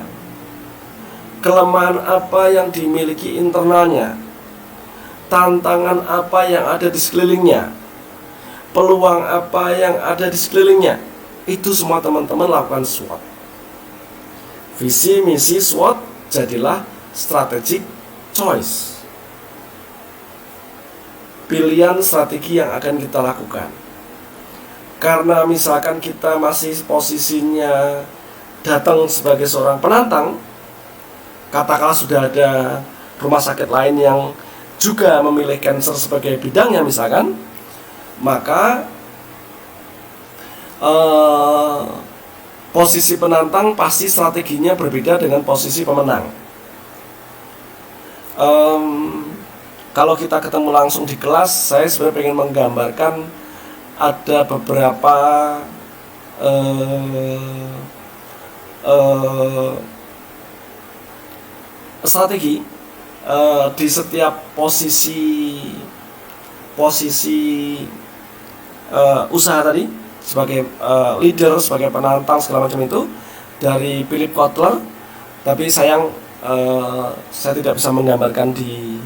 kelemahan apa yang dimiliki internalnya, tantangan apa yang ada di sekelilingnya, peluang apa yang ada di sekelilingnya. Itu semua teman-teman lakukan SWOT. Visi, misi, SWOT, jadilah strategic choice. Pilihan strategi yang akan kita lakukan. Karena misalkan kita masih posisinya datang sebagai seorang penantang, katakanlah sudah ada rumah sakit lain yang juga memilih cancer sebagai bidangnya misalkan, maka posisi penantang pasti strateginya berbeda dengan posisi pemenang. Kalau kita ketemu langsung di kelas, saya sebenarnya ingin menggambarkan ada beberapa strategi di setiap posisi usaha tadi, sebagai leader, sebagai penantang, segala macam itu dari Philip Kotler. Tapi sayang saya tidak bisa menggambarkan di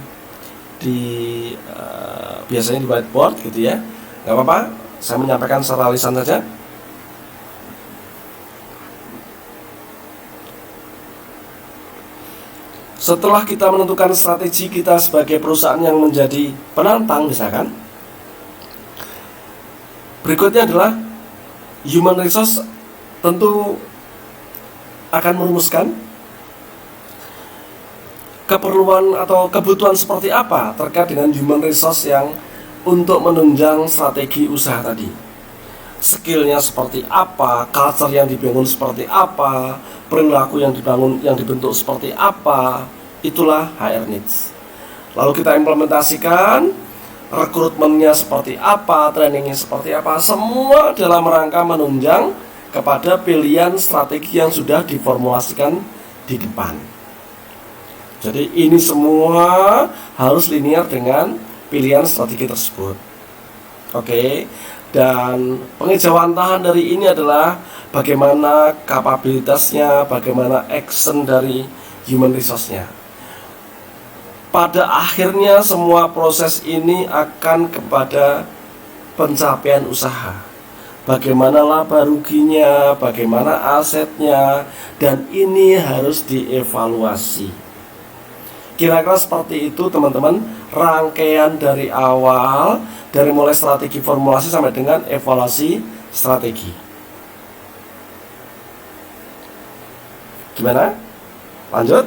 biasanya di whiteboard gitu ya. Gak apa-apa, saya menyampaikan secara lisan saja. Setelah kita menentukan strategi kita sebagai perusahaan yang menjadi penantang misalkan, berikutnya adalah human resource tentu akan merumuskan keperluan atau kebutuhan seperti apa terkait dengan human resource yang untuk menunjang strategi usaha tadi. Skillnya seperti apa, culture yang dibangun seperti apa, perilaku yang dibentuk seperti apa, itulah HR needs. Lalu kita implementasikan, rekrutmennya seperti apa, trainingnya seperti apa, semua dalam rangka menunjang kepada pilihan strategi yang sudah diformulasikan di depan. Jadi ini semua harus linear dengan pilihan strategi tersebut. Oke. Dan pengejawantahan dari ini adalah bagaimana kapabilitasnya, bagaimana action dari human resource-nya. Pada akhirnya semua proses ini akan kepada pencapaian usaha. Bagaimana laba ruginya, bagaimana asetnya, dan ini harus dievaluasi. Kira-kira seperti itu teman-teman, rangkaian dari awal, dari mulai strategi formulasi sampai dengan evaluasi strategi. Gimana? Lanjut?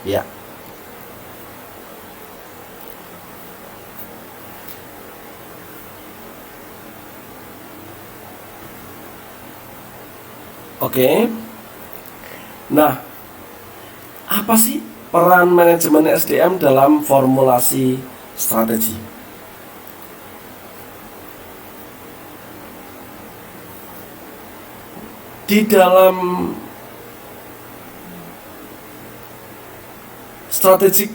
Ya. Oke. Nah, apa sih peran manajemen SDM dalam formulasi strategi? Di dalam strategic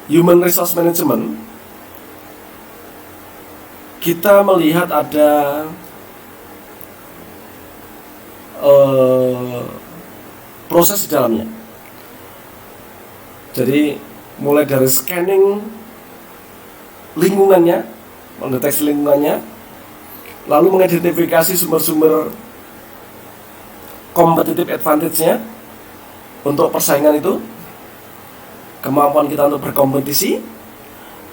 human resource management, kita melihat ada proses di dalamnya. Jadi mulai dari scanning lingkungannya, mendeteksi lingkungannya, lalu mengidentifikasi sumber-sumber competitive advantage-nya untuk persaingan itu, kemampuan kita untuk berkompetisi,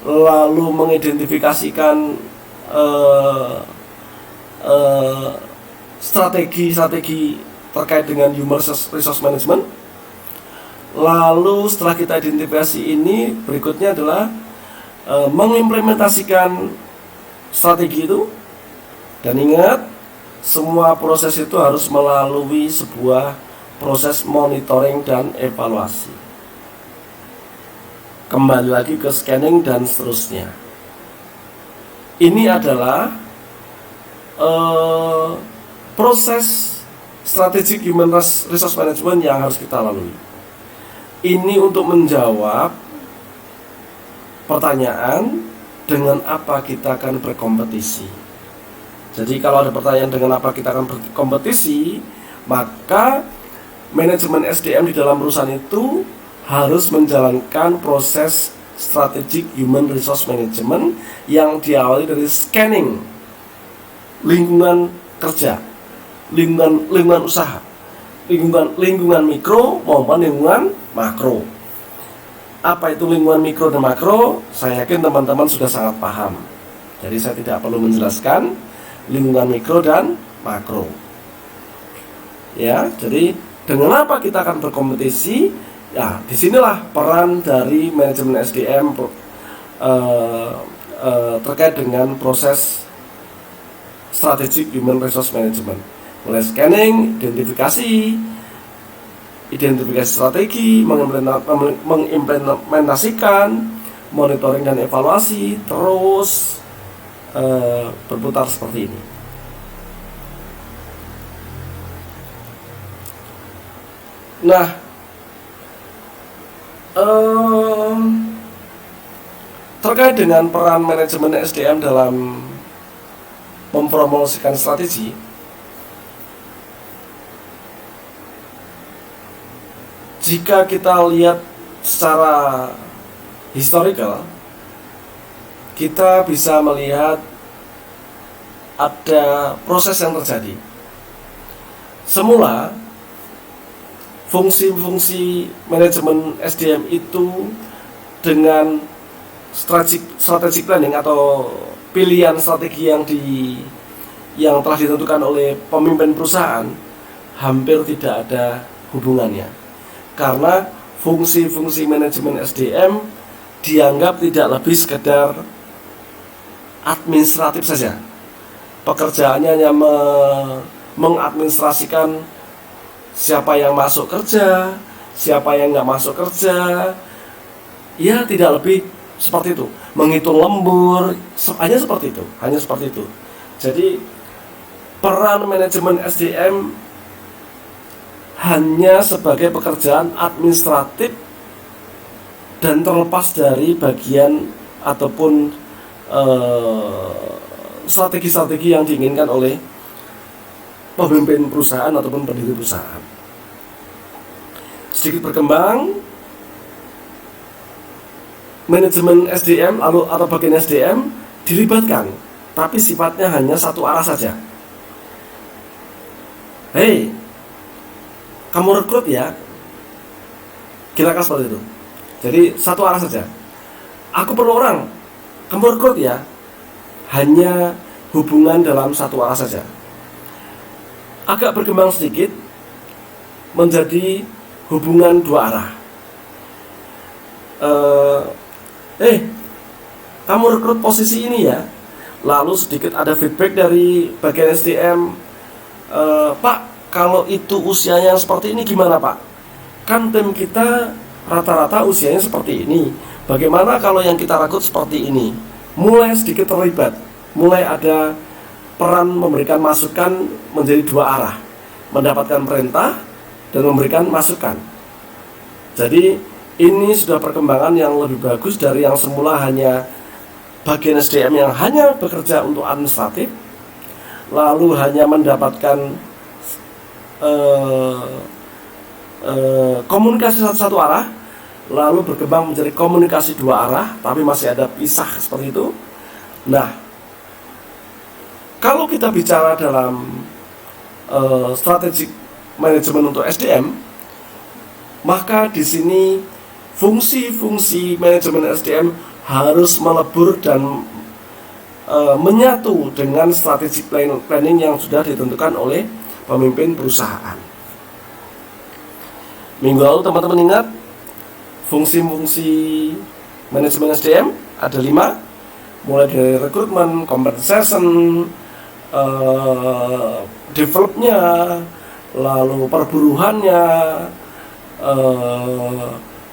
lalu mengidentifikasikan strategi-strategi terkait dengan human resource management. Lalu setelah kita identifikasi ini, berikutnya adalah mengimplementasikan strategi itu. Dan ingat, semua proses itu harus melalui sebuah proses monitoring dan evaluasi. Kembali lagi ke scanning dan seterusnya. Ini adalah proses strategic human resource management yang harus kita lalui. Ini untuk menjawab pertanyaan dengan apa kita akan berkompetisi. Jadi kalau ada pertanyaan dengan apa kita akan berkompetisi, maka manajemen SDM di dalam perusahaan itu harus menjalankan proses strategic human resource management yang diawali dari scanning lingkungan kerja, lingkungan usaha, lingkungan mikro maupun lingkungan makro. Apa itu lingkungan mikro dan makro? Saya yakin teman-teman sudah sangat paham. Jadi saya tidak perlu menjelaskan lingkungan mikro dan makro. Ya, jadi dengan apa kita akan berkompetisi? Ya, disinilah peran dari manajemen SDM terkait dengan proses strategic human resource management. Mulai scanning, identifikasi strategi, mengimplementasikan, monitoring dan evaluasi, terus berputar seperti ini. Nah, terkait dengan peran manajemen SDM dalam mempromosikan strategi, jika kita lihat secara historical, kita bisa melihat ada proses yang terjadi. Semula fungsi-fungsi manajemen SDM itu dengan strategic planning atau pilihan strategi yang telah ditentukan oleh pemimpin perusahaan hampir tidak ada hubungannya. Karena fungsi-fungsi manajemen SDM dianggap tidak lebih sekedar administratif saja. Pekerjaannya hanya mengadministrasikan siapa yang masuk kerja, siapa yang nggak masuk kerja. Ya, tidak lebih seperti itu. Menghitung lembur, hanya seperti itu. Jadi peran manajemen SDM hanya sebagai pekerjaan administratif dan terlepas dari bagian ataupun strategi-strategi yang diinginkan oleh pemimpin perusahaan ataupun pendiri perusahaan. Sedikit berkembang, manajemen SDM atau bagian SDM dilibatkan, tapi sifatnya hanya satu arah saja. Hei, kamu rekrut ya? Kira-kira seperti itu. Jadi satu arah saja. Aku perlu orang, kamu rekrut ya? Hanya hubungan dalam satu arah saja. Agak berkembang sedikit menjadi hubungan dua arah. Kamu rekrut posisi ini ya? Lalu sedikit ada feedback dari bagian SDM, Pak, kalau itu usianya seperti ini gimana Pak? Kan tim kita rata-rata usianya seperti ini. Bagaimana kalau yang kita rekrut seperti ini? Mulai sedikit terlibat, mulai ada peran memberikan masukan menjadi dua arah, mendapatkan perintah dan memberikan masukan. Jadi ini sudah perkembangan yang lebih bagus dari yang semula hanya bagian SDM yang hanya bekerja untuk administratif, lalu hanya mendapatkan komunikasi satu arah, lalu berkembang menjadi komunikasi dua arah, tapi masih ada pisah seperti itu. Nah, kalau kita bicara dalam strategic management untuk SDM, maka di sini fungsi-fungsi manajemen SDM harus melebur dan menyatu dengan strategic planning yang sudah ditentukan oleh pemimpin perusahaan. Minggu lalu teman-teman ingat fungsi-fungsi manajemen SDM ada 5, mulai dari rekrutmen, compensation, developnya, lalu perburuhannya,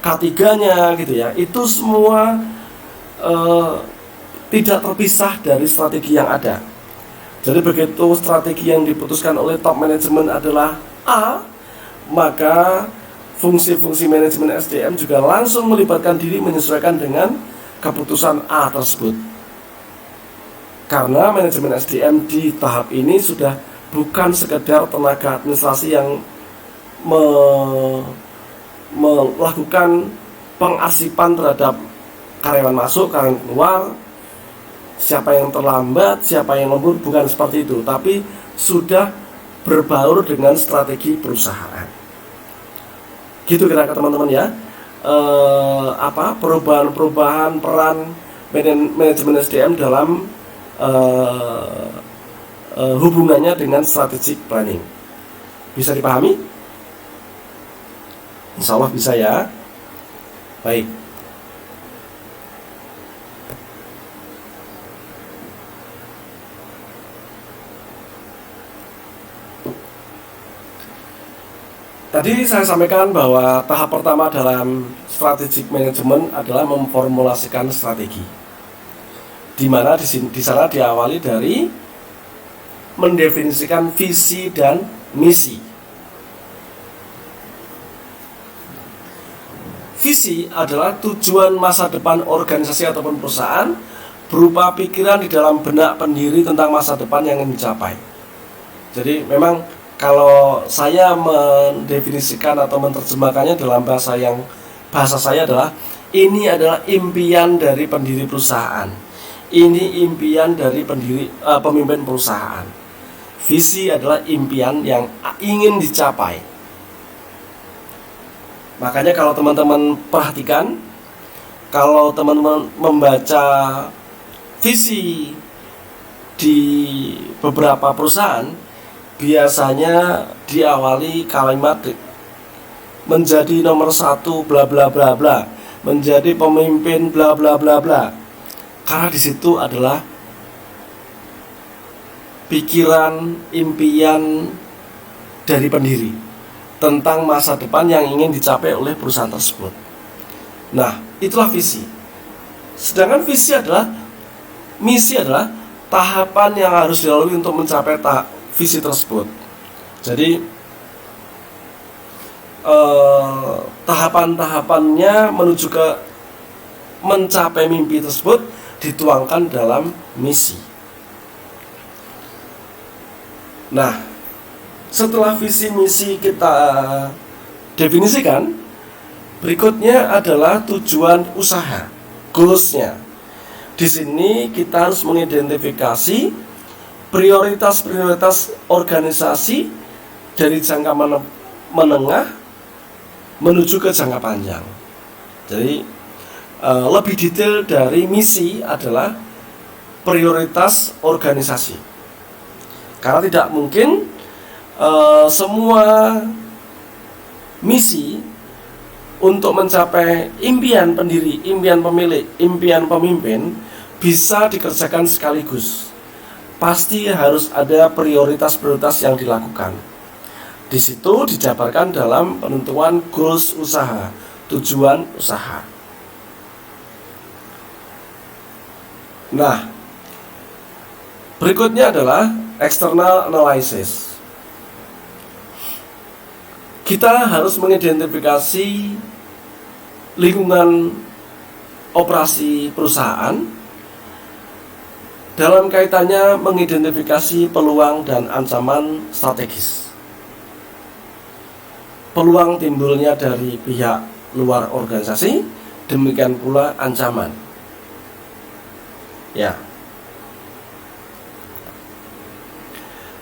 K3-nya gitu ya. Itu semua tidak terpisah dari strategi yang ada. Jadi begitu strategi yang diputuskan oleh top manajemen adalah A, maka fungsi-fungsi manajemen SDM juga langsung melibatkan diri menyesuaikan dengan keputusan A tersebut. Karena manajemen SDM di tahap ini sudah bukan sekedar tenaga administrasi yang melakukan pengarsipan terhadap karyawan masuk, karyawan keluar, siapa yang terlambat, siapa yang lembur, bukan seperti itu, tapi sudah berbaur dengan strategi perusahaan. Gitu kira-kira teman-teman ya. Perubahan-perubahan peran manajemen SDM dalam hubungannya dengan strategic planning. Bisa dipahami? Insya Allah bisa ya. Baik. Tadi saya sampaikan bahwa tahap pertama dalam strategic management adalah memformulasikan strategi, di mana di sana diawali dari mendefinisikan visi dan misi. Visi adalah tujuan masa depan organisasi ataupun perusahaan berupa pikiran di dalam benak pendiri tentang masa depan yang ingin dicapai. Jadi memang kalau saya mendefinisikan atau menerjemahkannya dalam bahasa saya adalah ini adalah impian dari pendiri perusahaan. Ini impian dari pemimpin perusahaan. Visi adalah impian yang ingin dicapai. Makanya kalau teman-teman perhatikan, kalau teman-teman membaca visi di beberapa perusahaan, biasanya diawali kalimat menjadi nomor 1 bla bla bla bla, menjadi pemimpin bla bla bla bla. Karena di situ adalah pikiran, impian dari pendiri tentang masa depan yang ingin dicapai oleh perusahaan tersebut. Nah, itulah visi. Sedangkan misi adalah tahapan yang harus dilalui untuk mencapai visi tersebut. Jadi tahapan-tahapannya menuju ke mencapai mimpi tersebut dituangkan dalam misi. Nah, setelah visi misi kita definisikan, berikutnya adalah tujuan usaha, goals-nya. Di sini kita harus mengidentifikasi prioritas-prioritas organisasi dari jangka menengah menuju ke jangka panjang. Jadi lebih detail dari misi adalah prioritas organisasi. Karena tidak mungkin semua misi untuk mencapai impian pendiri, impian pemilik, impian pemimpin bisa dikerjakan sekaligus. Pasti harus ada prioritas-prioritas yang dilakukan. Di situ dijabarkan dalam penentuan goals usaha, tujuan usaha. Nah, berikutnya adalah external analysis. Kita harus mengidentifikasi lingkungan operasi perusahaan dalam kaitannya mengidentifikasi peluang dan ancaman strategis. Peluang timbulnya dari pihak luar organisasi, demikian pula ancaman. Ya.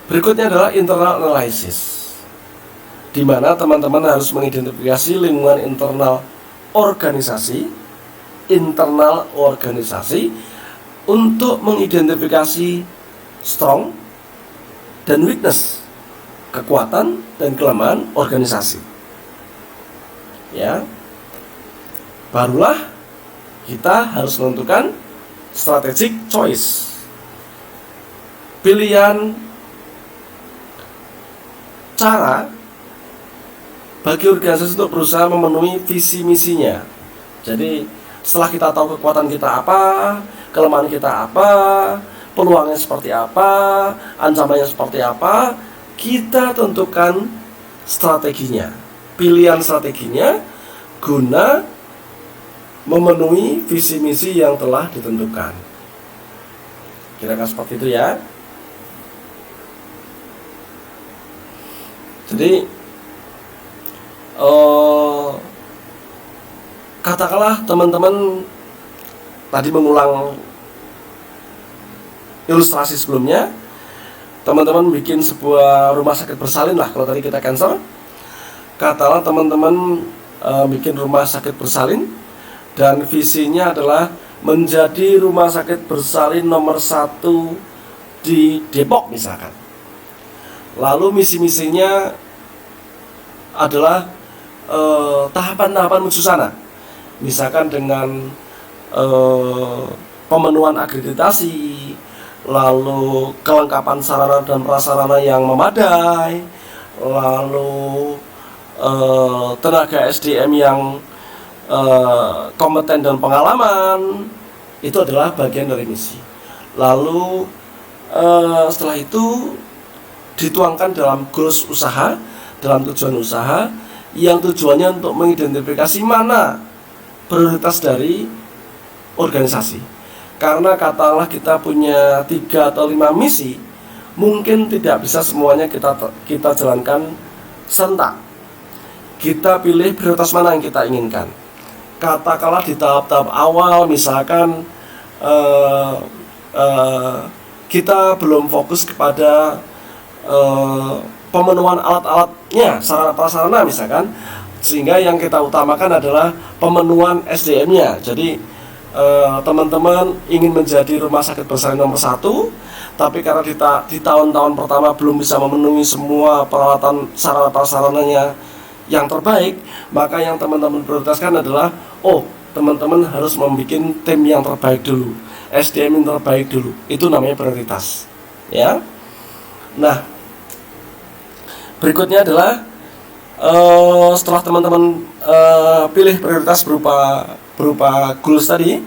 Berikutnya adalah internal analysis, di mana teman-teman harus mengidentifikasi lingkungan internal organisasi untuk mengidentifikasi strong dan weakness, kekuatan dan kelemahan organisasi. Ya. Barulah kita harus menentukan strategic choice, pilihan cara bagi organisasi untuk berusaha memenuhi visi misinya. Jadi setelah kita tahu kekuatan kita apa, kelemahan kita apa, peluangnya seperti apa, ancamannya seperti apa, kita tentukan strateginya, pilihan strateginya guna memenuhi visi misi yang telah ditentukan. Kira-kira seperti itu ya. Jadi katakanlah teman-teman tadi mengulang ilustrasi sebelumnya, teman-teman bikin sebuah rumah sakit bersalin lah. Kalau tadi kita cancer, katakanlah teman-teman bikin rumah sakit bersalin dan visinya adalah menjadi rumah sakit bersalin nomor 1 di Depok misalkan. Lalu misi-misinya adalah tahapan-tahapan menuju sana, misalkan dengan pemenuhan akreditasi, lalu kelengkapan sarana dan prasarana yang memadai, lalu tenaga SDM yang kompeten dan pengalaman. Itu adalah bagian dari misi. Lalu setelah itu dituangkan dalam goals usaha, dalam tujuan usaha, yang tujuannya untuk mengidentifikasi mana prioritas dari organisasi. Karena katakanlah kita punya 3 atau 5 misi, mungkin tidak bisa semuanya kita jalankan serentak. Kita pilih prioritas mana yang kita inginkan. Katakanlah di tahap-tahap awal, misalkan kita belum fokus kepada pemenuhan alat-alatnya, sarana prasarana misalkan, sehingga yang kita utamakan adalah pemenuhan SDM-nya. Jadi teman-teman ingin menjadi rumah sakit bersalin nomor 1, tapi karena di tahun-tahun pertama belum bisa memenuhi semua peralatan sarana prasarananya yang terbaik, maka yang teman-teman prioritaskan adalah teman-teman harus membuat tim yang terbaik dulu, SDM yang terbaik dulu. Itu namanya prioritas, ya. Nah, berikutnya adalah setelah teman-teman pilih prioritas berupa goals tadi,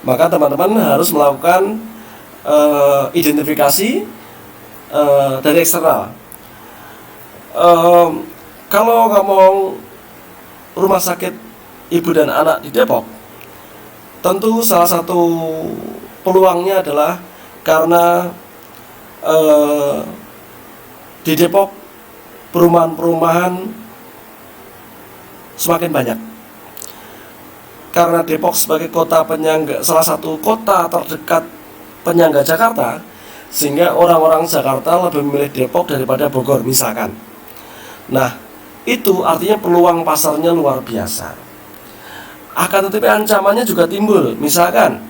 maka teman-teman harus melakukan identifikasi dari eksternal. Kalau ngomong rumah sakit ibu dan anak di Depok, tentu salah satu peluangnya adalah karena di Depok perumahan-perumahan semakin banyak. Karena Depok sebagai kota penyangga, salah satu kota terdekat penyangga Jakarta, sehingga orang-orang Jakarta lebih memilih Depok daripada Bogor misalkan. Nah, itu artinya peluang pasarnya luar biasa. Akan tetapi ancamannya juga timbul. Misalkan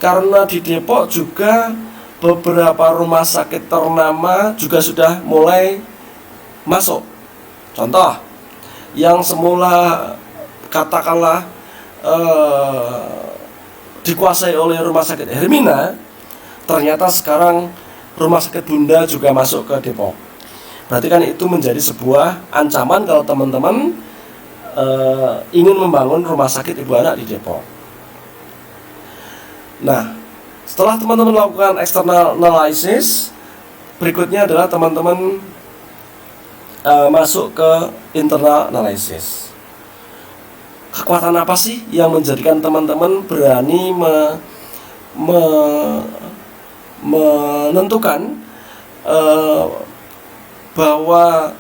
karena di Depok juga beberapa rumah sakit ternama juga sudah mulai masuk. Contoh, yang semula katakanlah dikuasai oleh rumah sakit Hermina, ternyata sekarang rumah sakit Bunda juga masuk ke Depok. Berarti kan itu menjadi sebuah ancaman kalau teman-teman ingin membangun rumah sakit ibu anak di Depok. Nah, setelah teman-teman melakukan external analysis, berikutnya adalah teman-teman masuk ke internal analysis. kekuatan apa sih yang menjadikan teman-teman berani menentukan bahwa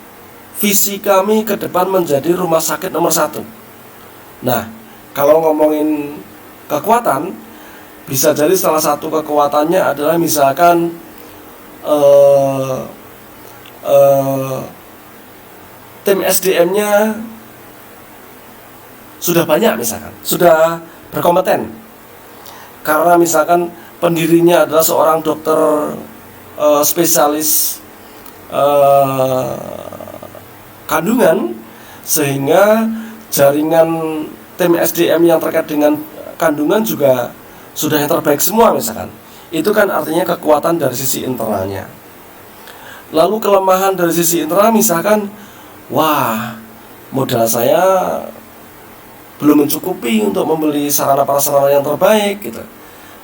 visi kami ke depan menjadi rumah sakit nomor 1. Nah, kalau ngomongin kekuatan, bisa jadi salah satu kekuatannya adalah misalkan tim SDM-nya sudah banyak, misalkan sudah berkompeten, karena misalkan pendirinya adalah seorang dokter spesialis kandungan, sehingga jaringan tim SDM yang terkait dengan kandungan juga sudah yang terbaik semua, misalkan. Itu kan artinya kekuatan dari sisi internalnya. Lalu kelemahan dari sisi internal, misalkan, wah, modal saya belum mencukupi untuk membeli sarana prasarana yang terbaik gitu.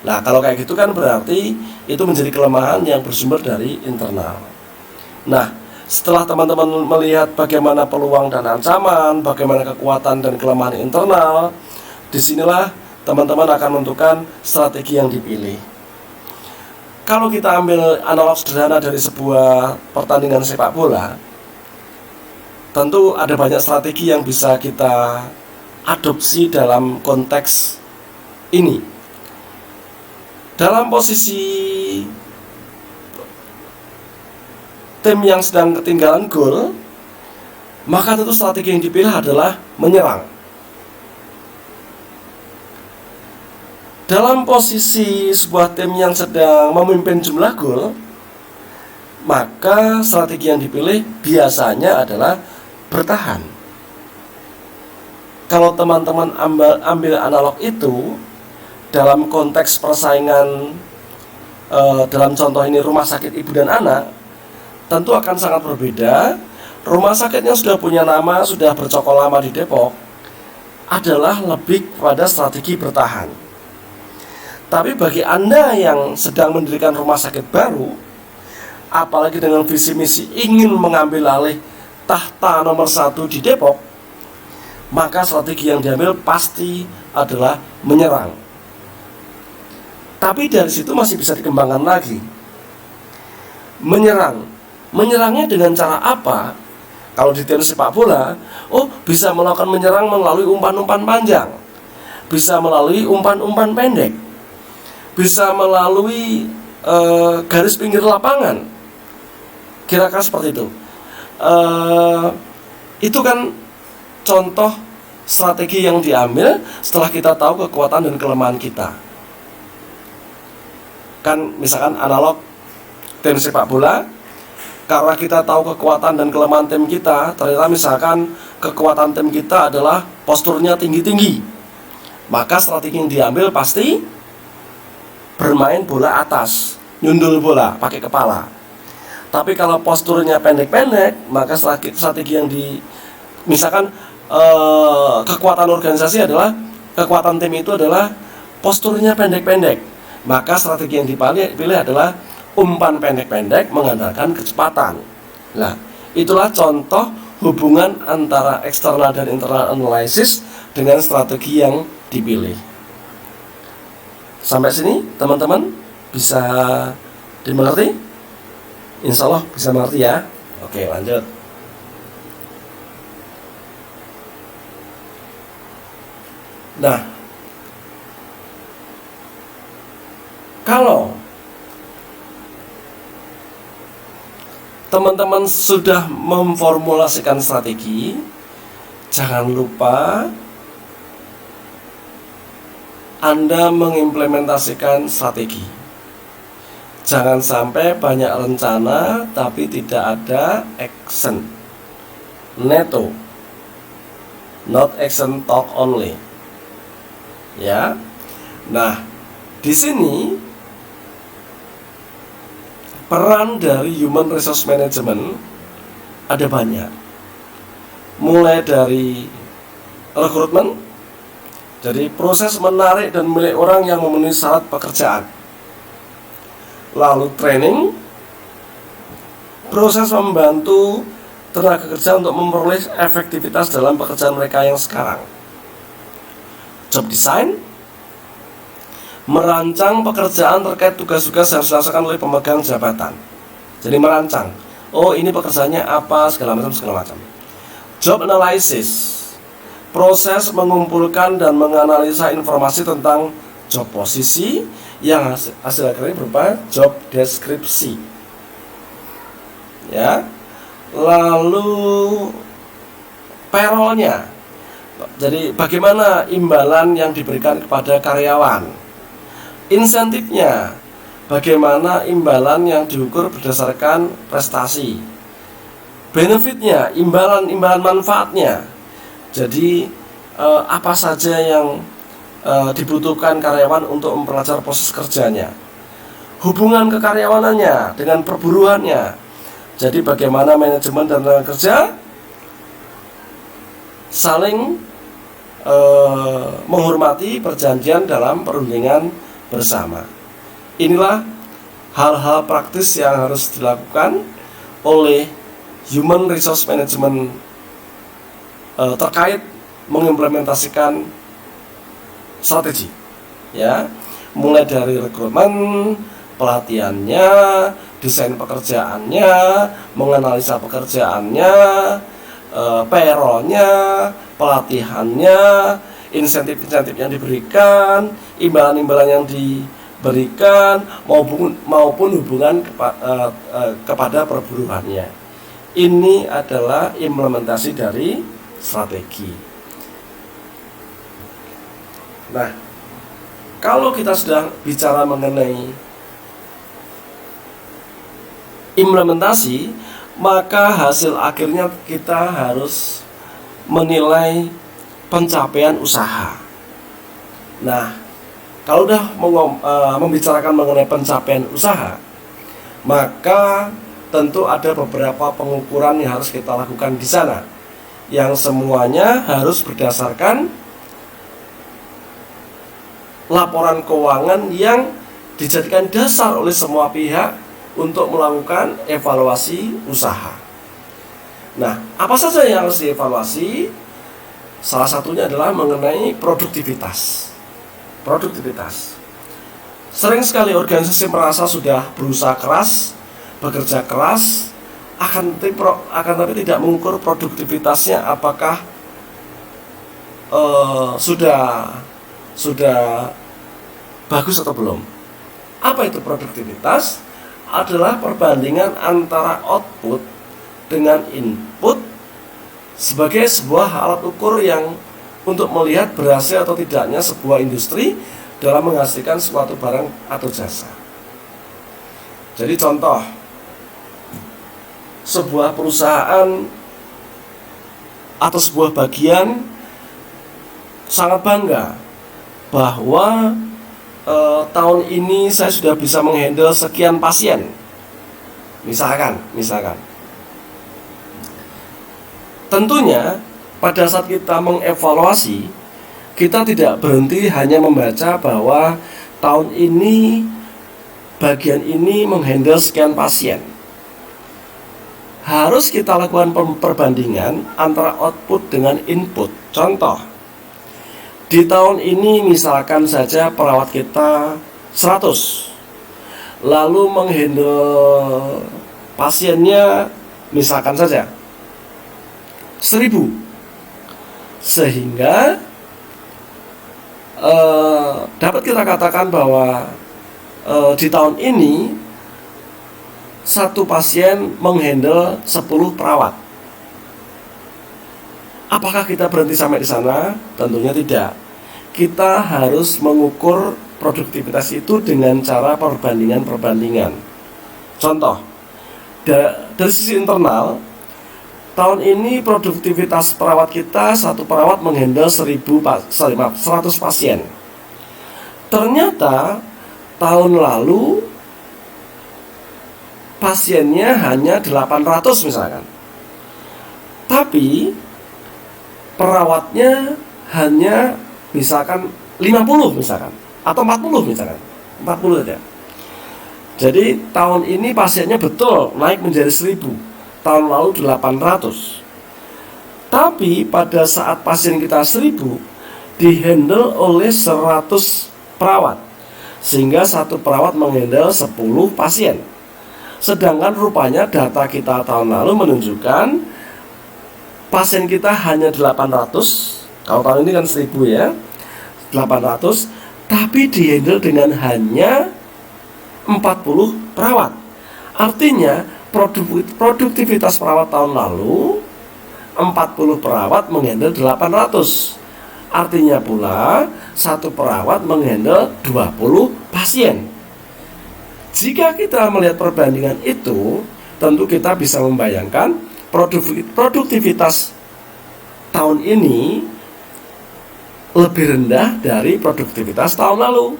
Nah, kalau kayak gitu kan berarti itu menjadi kelemahan yang bersumber dari internal. Nah, setelah teman-teman melihat bagaimana peluang dan ancaman, bagaimana kekuatan dan kelemahan internal, disinilah teman-teman akan menentukan strategi yang dipilih. Kalau kita ambil analog sederhana dari sebuah pertandingan sepak bola, tentu ada banyak strategi yang bisa kita adopsi dalam konteks ini. Dalam posisi tim yang sedang ketinggalan gol, maka tentu strategi yang dipilih adalah menyerang. Dalam posisi sebuah tim yang sedang memimpin jumlah gol, maka strategi yang dipilih biasanya adalah bertahan. Kalau teman-teman ambil analog itu dalam konteks persaingan, dalam contoh ini rumah sakit ibu dan anak, tentu akan sangat berbeda. Rumah sakit yang sudah punya nama, sudah bercokol lama di Depok, adalah lebih pada strategi bertahan. Tapi bagi Anda yang sedang mendirikan rumah sakit baru, apalagi dengan visi misi ingin mengambil alih tahta nomor 1 di Depok, maka strategi yang diambil pasti adalah menyerang. Tapi dari situ masih bisa dikembangkan lagi. Menyerangnya dengan cara apa? Kalau di tim sepak bola, bisa melakukan menyerang melalui umpan-umpan panjang, bisa melalui umpan-umpan pendek, bisa melalui garis pinggir lapangan, kira-kira seperti itu. Itu kan contoh strategi yang diambil setelah kita tahu kekuatan dan kelemahan kita. Kan misalkan analog tim sepak bola, karena kita tahu kekuatan dan kelemahan tim kita, ternyata misalkan kekuatan tim kita adalah posturnya tinggi-tinggi, maka strategi yang diambil pasti bermain bola atas, nyundul bola pakai kepala. Tapi kalau posturnya pendek-pendek, maka strategi yang misalkan kekuatan organisasi adalah, kekuatan tim itu adalah posturnya pendek-pendek, maka strategi yang dipilih adalah umpan pendek-pendek mengandalkan kecepatan. Nah, itulah contoh hubungan antara eksternal dan internal analisis dengan strategi yang dipilih. Sampai sini teman-teman bisa dimengerti? Insya Allah bisa mengerti ya. Oke, lanjut. Nah, kalau teman-teman sudah memformulasikan strategi, jangan lupa Anda mengimplementasikan strategi. Jangan sampai banyak rencana tapi tidak ada action. NETO, not action, talk only. Ya. Nah, di sini peran dari human resource management ada banyak. Mulai dari rekrutmen, jadi proses menarik dan memilih orang yang memenuhi syarat pekerjaan. Lalu training, proses membantu tenaga kerja untuk memperoleh efektivitas dalam pekerjaan mereka yang sekarang. job design, merancang pekerjaan terkait tugas-tugas yang dilaksanakan oleh pemegang jabatan. Jadi merancang, oh ini pekerjaannya apa, segala macam. Job analysis, proses mengumpulkan dan menganalisa informasi tentang job posisi yang hasil akhirnya berupa job deskripsi. Ya. Lalu payroll-nya. Jadi bagaimana imbalan yang diberikan kepada karyawan? Insentifnya, bagaimana imbalan yang diukur berdasarkan prestasi? Benefitnya, imbalan manfaatnya. Jadi apa saja yang dibutuhkan karyawan untuk mempelajari proses kerjanya? Hubungan kekaryawanannya dengan perburuannya. Jadi bagaimana manajemen dan tenaga kerja saling menghormati perjanjian dalam perundingan bersama. Inilah hal-hal praktis yang harus dilakukan oleh human resource management terkait mengimplementasikan strategi, ya, mulai dari rekrutmen, pelatihannya, desain pekerjaannya, menganalisa pekerjaannya, payroll-nya, pelatihannya, insentif-insentif yang diberikan, imbalan-imbalan yang diberikan, maupun hubungan kepada perburuannya. Ini adalah implementasi dari strategi. Nah, kalau kita sudah bicara mengenai implementasi, maka hasil akhirnya kita harus menilai pencapaian usaha. Nah, kalau udah membicarakan mengenai pencapaian usaha, maka tentu ada beberapa pengukuran yang harus kita lakukan di sana, yang semuanya harus berdasarkan laporan keuangan yang dijadikan dasar oleh semua pihak untuk melakukan evaluasi usaha. Nah, apa saja yang harus dievaluasi? Salah satunya adalah mengenai produktivitas. Sering sekali organisasi merasa sudah berusaha keras, bekerja keras, akan tapi tidak mengukur produktivitasnya apakah sudah bagus atau belum. Apa itu produktivitas? Adalah perbandingan antara output dengan input sebagai sebuah alat ukur yang untuk melihat berhasil atau tidaknya sebuah industri dalam menghasilkan suatu barang atau jasa. Jadi contoh, sebuah perusahaan atau sebuah bagian sangat bangga bahwa tahun ini saya sudah bisa menghandle sekian pasien. Misalkan. Tentunya pada saat kita mengevaluasi, kita tidak berhenti hanya membaca bahwa tahun ini bagian ini menghandle sekian pasien. Harus kita lakukan perbandingan antara output dengan input. Contoh, di tahun ini misalkan saja perawat kita 100, lalu menghandle pasiennya misalkan saja 1000, sehingga dapat kita katakan bahwa di tahun ini satu pasien menghandle 10 perawat. Apakah kita berhenti sampai di sana? Tentunya tidak. Kita harus mengukur produktivitas itu dengan cara perbandingan. Contoh, dari sisi internal, tahun ini produktivitas perawat kita, satu perawat menghandle 100 pasien. Ternyata tahun lalu pasiennya hanya 800 misalkan. Tapi perawatnya hanya misalkan 50 misalkan, atau 40 misalkan, 40 saja. Jadi tahun ini pasiennya betul naik menjadi 1000, tahun lalu 800. Tapi pada saat pasien kita 1000, dihandle oleh 100 perawat, sehingga satu perawat menghandle 10 pasien. Sedangkan rupanya data kita tahun lalu menunjukkan pasien kita hanya 800, kalau tahun ini kan 1000 ya, 800, tapi dihandle dengan hanya 40 perawat. Artinya produktivitas perawat tahun lalu 40 perawat menghandle 800. Artinya pula satu perawat menghandle 20 pasien. Jika kita melihat perbandingan itu, tentu kita bisa membayangkan produktivitas tahun ini lebih rendah dari produktivitas tahun lalu.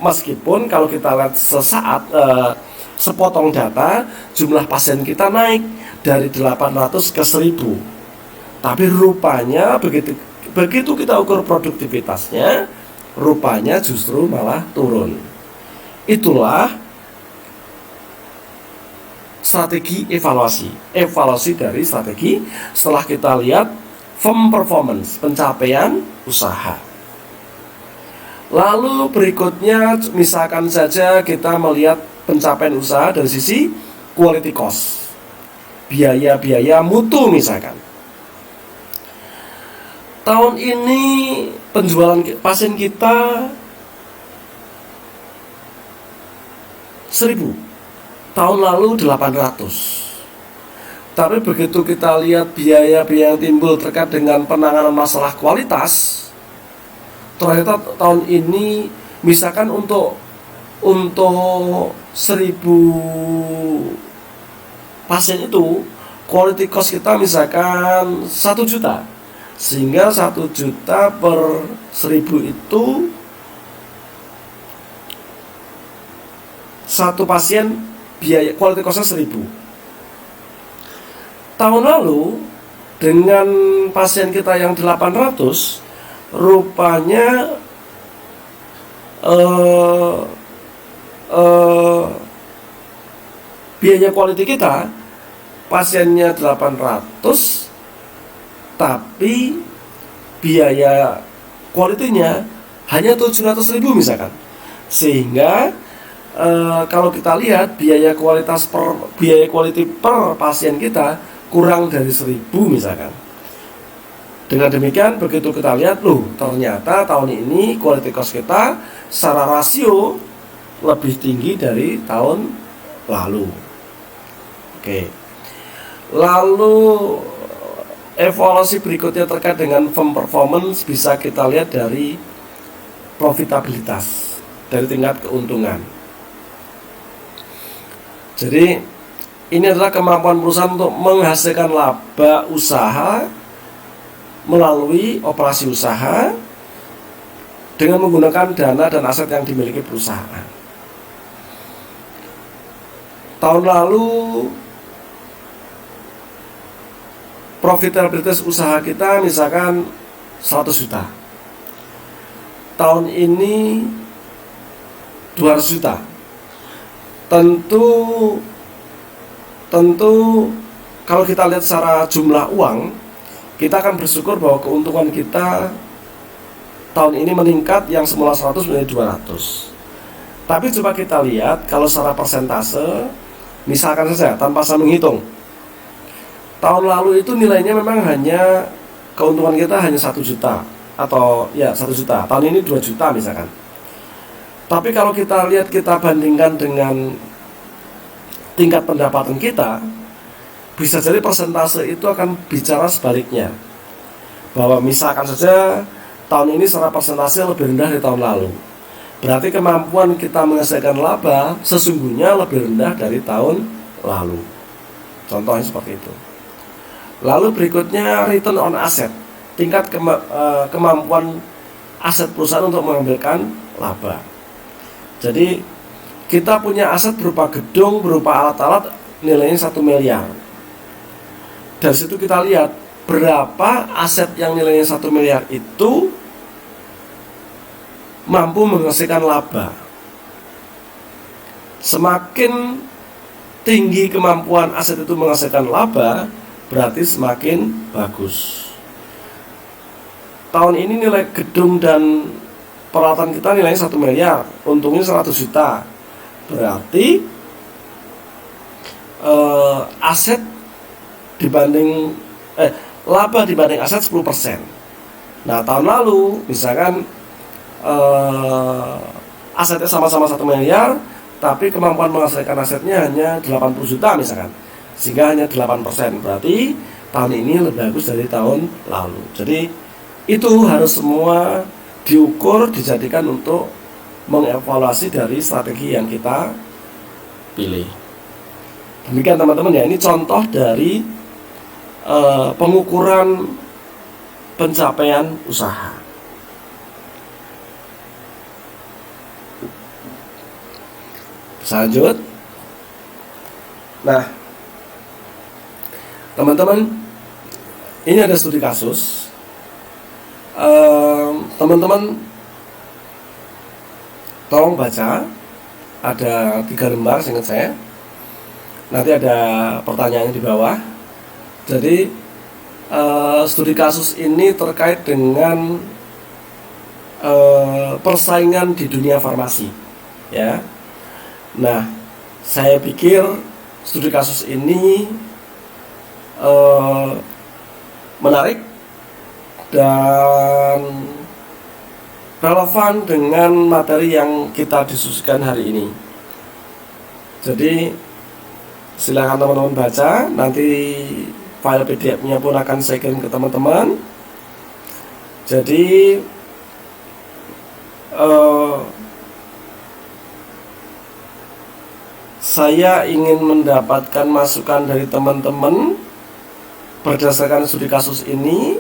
Meskipun kalau kita lihat sesaat sepotong data, jumlah pasien kita naik dari 800 ke 1000. Tapi rupanya begitu kita ukur produktivitasnya, rupanya justru malah turun. Itulah strategi evaluasi dari strategi setelah kita lihat firm performance, pencapaian usaha. Lalu berikutnya misalkan saja kita melihat pencapaian usaha dari sisi quality cost, biaya mutu misalkan. Tahun ini penjualan pasien kita 1000, tahun lalu 800. Tapi begitu kita lihat biaya yang timbul terkait dengan penanganan masalah kualitas, ternyata tahun ini misalkan untuk 1000 pasien itu quality cost kita misalkan 1 juta. Sehingga 1 juta per 1000 itu satu pasien biaya quality cost-nya 1000. Tahun lalu dengan pasien kita yang 800, rupanya biaya quality kita pasiennya 800, tapi biaya quality-nya hanya 700.000 misalkan. Sehingga kalau kita lihat biaya quality per pasien kita kurang dari 1000 misalkan. Dengan demikian begitu kita lihat, ternyata tahun ini quality cost kita secara rasio lebih tinggi dari tahun lalu. Oke. Lalu evaluasi berikutnya terkait dengan firm performance bisa kita lihat dari profitabilitas, dari tingkat keuntungan. Jadi ini adalah kemampuan perusahaan untuk menghasilkan laba usaha melalui operasi usaha dengan menggunakan dana dan aset yang dimiliki perusahaan. Tahun lalu profitabilitas usaha kita misalkan 100 juta. Tahun ini 200 juta. Tentu kalau kita lihat secara jumlah uang, kita akan bersyukur bahwa keuntungan kita tahun ini meningkat, yang semula 100 menjadi 200. Tapi coba kita lihat kalau secara persentase, misalkan saja tanpa saya menghitung, tahun lalu itu nilainya memang hanya keuntungan kita hanya 1 juta atau 1 juta. Tahun ini 2 juta misalkan. Tapi kalau kita lihat, kita bandingkan dengan tingkat pendapatan kita, bisa jadi persentase itu akan bicara sebaliknya. Bahwa misalkan saja tahun ini secara persentase lebih rendah dari tahun lalu. Berarti kemampuan kita menghasilkan laba sesungguhnya lebih rendah dari tahun lalu. Contohnya seperti itu. Lalu berikutnya return on asset, tingkat kemampuan aset perusahaan untuk mengambilkan laba. Jadi kita punya aset berupa gedung, berupa alat-alat, nilainya 1 miliar. Dari situ kita lihat berapa aset yang nilainya 1 miliar itu mampu menghasilkan laba. Semakin tinggi kemampuan aset itu menghasilkan laba, berarti semakin bagus. tahun ini nilai gedung dan peralatan kita nilainya 1 miliar, untungnya 100 juta. Berarti aset dibanding laba dibanding aset 10%. Nah, tahun lalu misalkan asetnya sama-sama 1 miliar, tapi kemampuan menghasilkan asetnya hanya 80 juta misalkan, sehingga hanya 8%. Berarti tahun ini lebih bagus dari tahun lalu. Jadi itu harus semua diukur, dijadikan untuk mengevaluasi dari strategi yang kita pilih. Demikian teman-teman ya, ini contoh dari pengukuran pencapaian usaha. Lanjut. Nah, teman-teman, ini ada studi kasus. Teman-teman tolong baca, ada 3 lembar seingat saya. Nanti ada pertanyaannya di bawah. Jadi studi kasus ini terkait dengan persaingan di dunia farmasi, ya. Nah, saya pikir studi kasus ini menarik dan relevan dengan materi yang kita diskusikan hari ini. Jadi silakan teman-teman baca, nanti file PDF-nya pun akan saya kirim ke teman-teman. Jadi saya ingin mendapatkan masukan dari teman-teman berdasarkan studi kasus ini,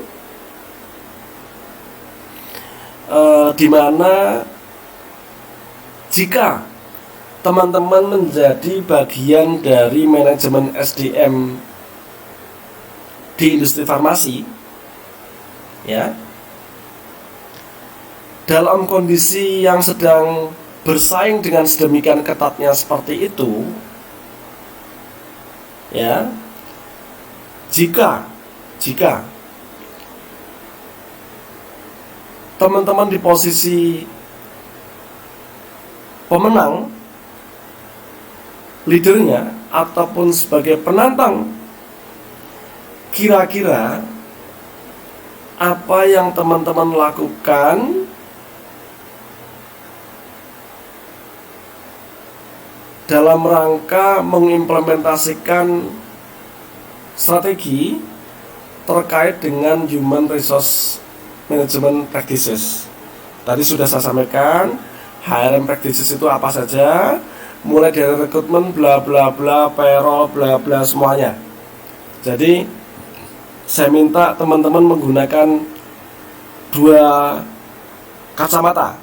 di mana jika teman-teman menjadi bagian dari manajemen SDM di industri farmasi, ya, dalam kondisi yang sedang bersaing dengan sedemikian ketatnya seperti itu, ya, jika teman-teman di posisi pemenang, leadernya, ataupun sebagai penantang, kira-kira apa yang teman-teman lakukan dalam rangka mengimplementasikan strategi terkait dengan human resource management practices. Tadi sudah saya sampaikan, HRM practices itu apa saja, mulai dari rekrutmen, bla bla bla, payroll, bla bla, semuanya. Jadi saya minta teman-teman menggunakan 2 kacamata.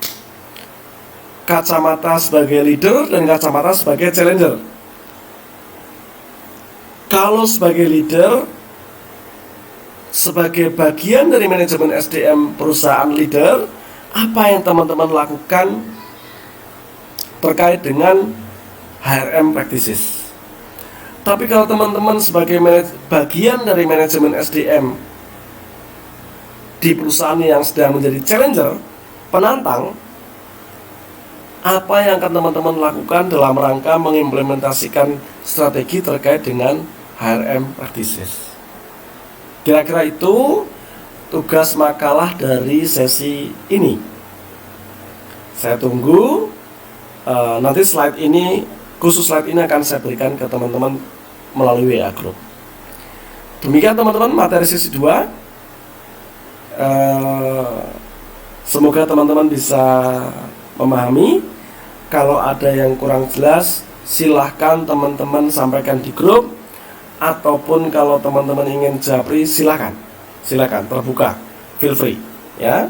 Kacamata sebagai leader dan kacamata sebagai challenger. Kalau sebagai leader, sebagai bagian dari manajemen SDM perusahaan leader, apa yang teman-teman lakukan terkait dengan HRM practices. Tapi kalau teman-teman sebagai bagian dari manajemen SDM di perusahaan yang sedang menjadi challenger, penantang, apa yang akan teman-teman lakukan dalam rangka mengimplementasikan strategi terkait dengan HRM practices. Kira-kira itu tugas makalah dari sesi ini. Saya tunggu. Nanti slide ini, khusus slide ini akan saya berikan ke teman-teman melalui WA Group. Demikian teman-teman materi sesi 2. Semoga teman-teman bisa memahami. Kalau ada yang kurang jelas, silahkan teman-teman sampaikan di grup, ataupun kalau teman-teman ingin japri, silakan terbuka, feel free, ya.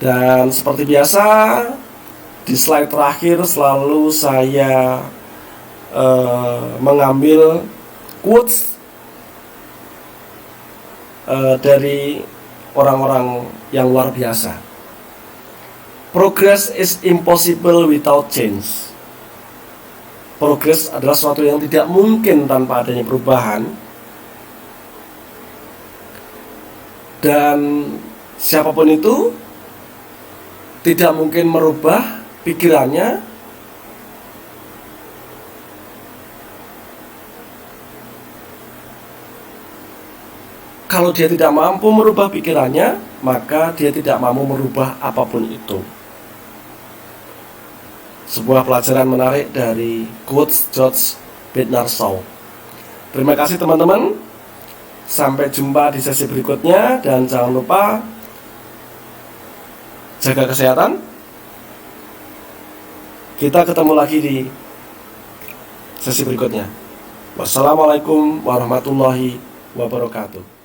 Dan seperti biasa, di slide terakhir selalu saya mengambil quotes dari orang-orang yang luar biasa. Progress is impossible without change. Progress adalah sesuatu yang tidak mungkin tanpa adanya perubahan. Dan siapapun itu tidak mungkin merubah pikirannya kalau dia tidak mampu merubah pikirannya, maka dia tidak mampu merubah apapun itu. Sebuah pelajaran menarik dari quotes George Bernard Shaw. Terima kasih teman-teman. Sampai jumpa di sesi berikutnya, dan jangan lupa jaga kesehatan. Kita ketemu lagi di sesi berikutnya. Wassalamualaikum warahmatullahi wabarakatuh.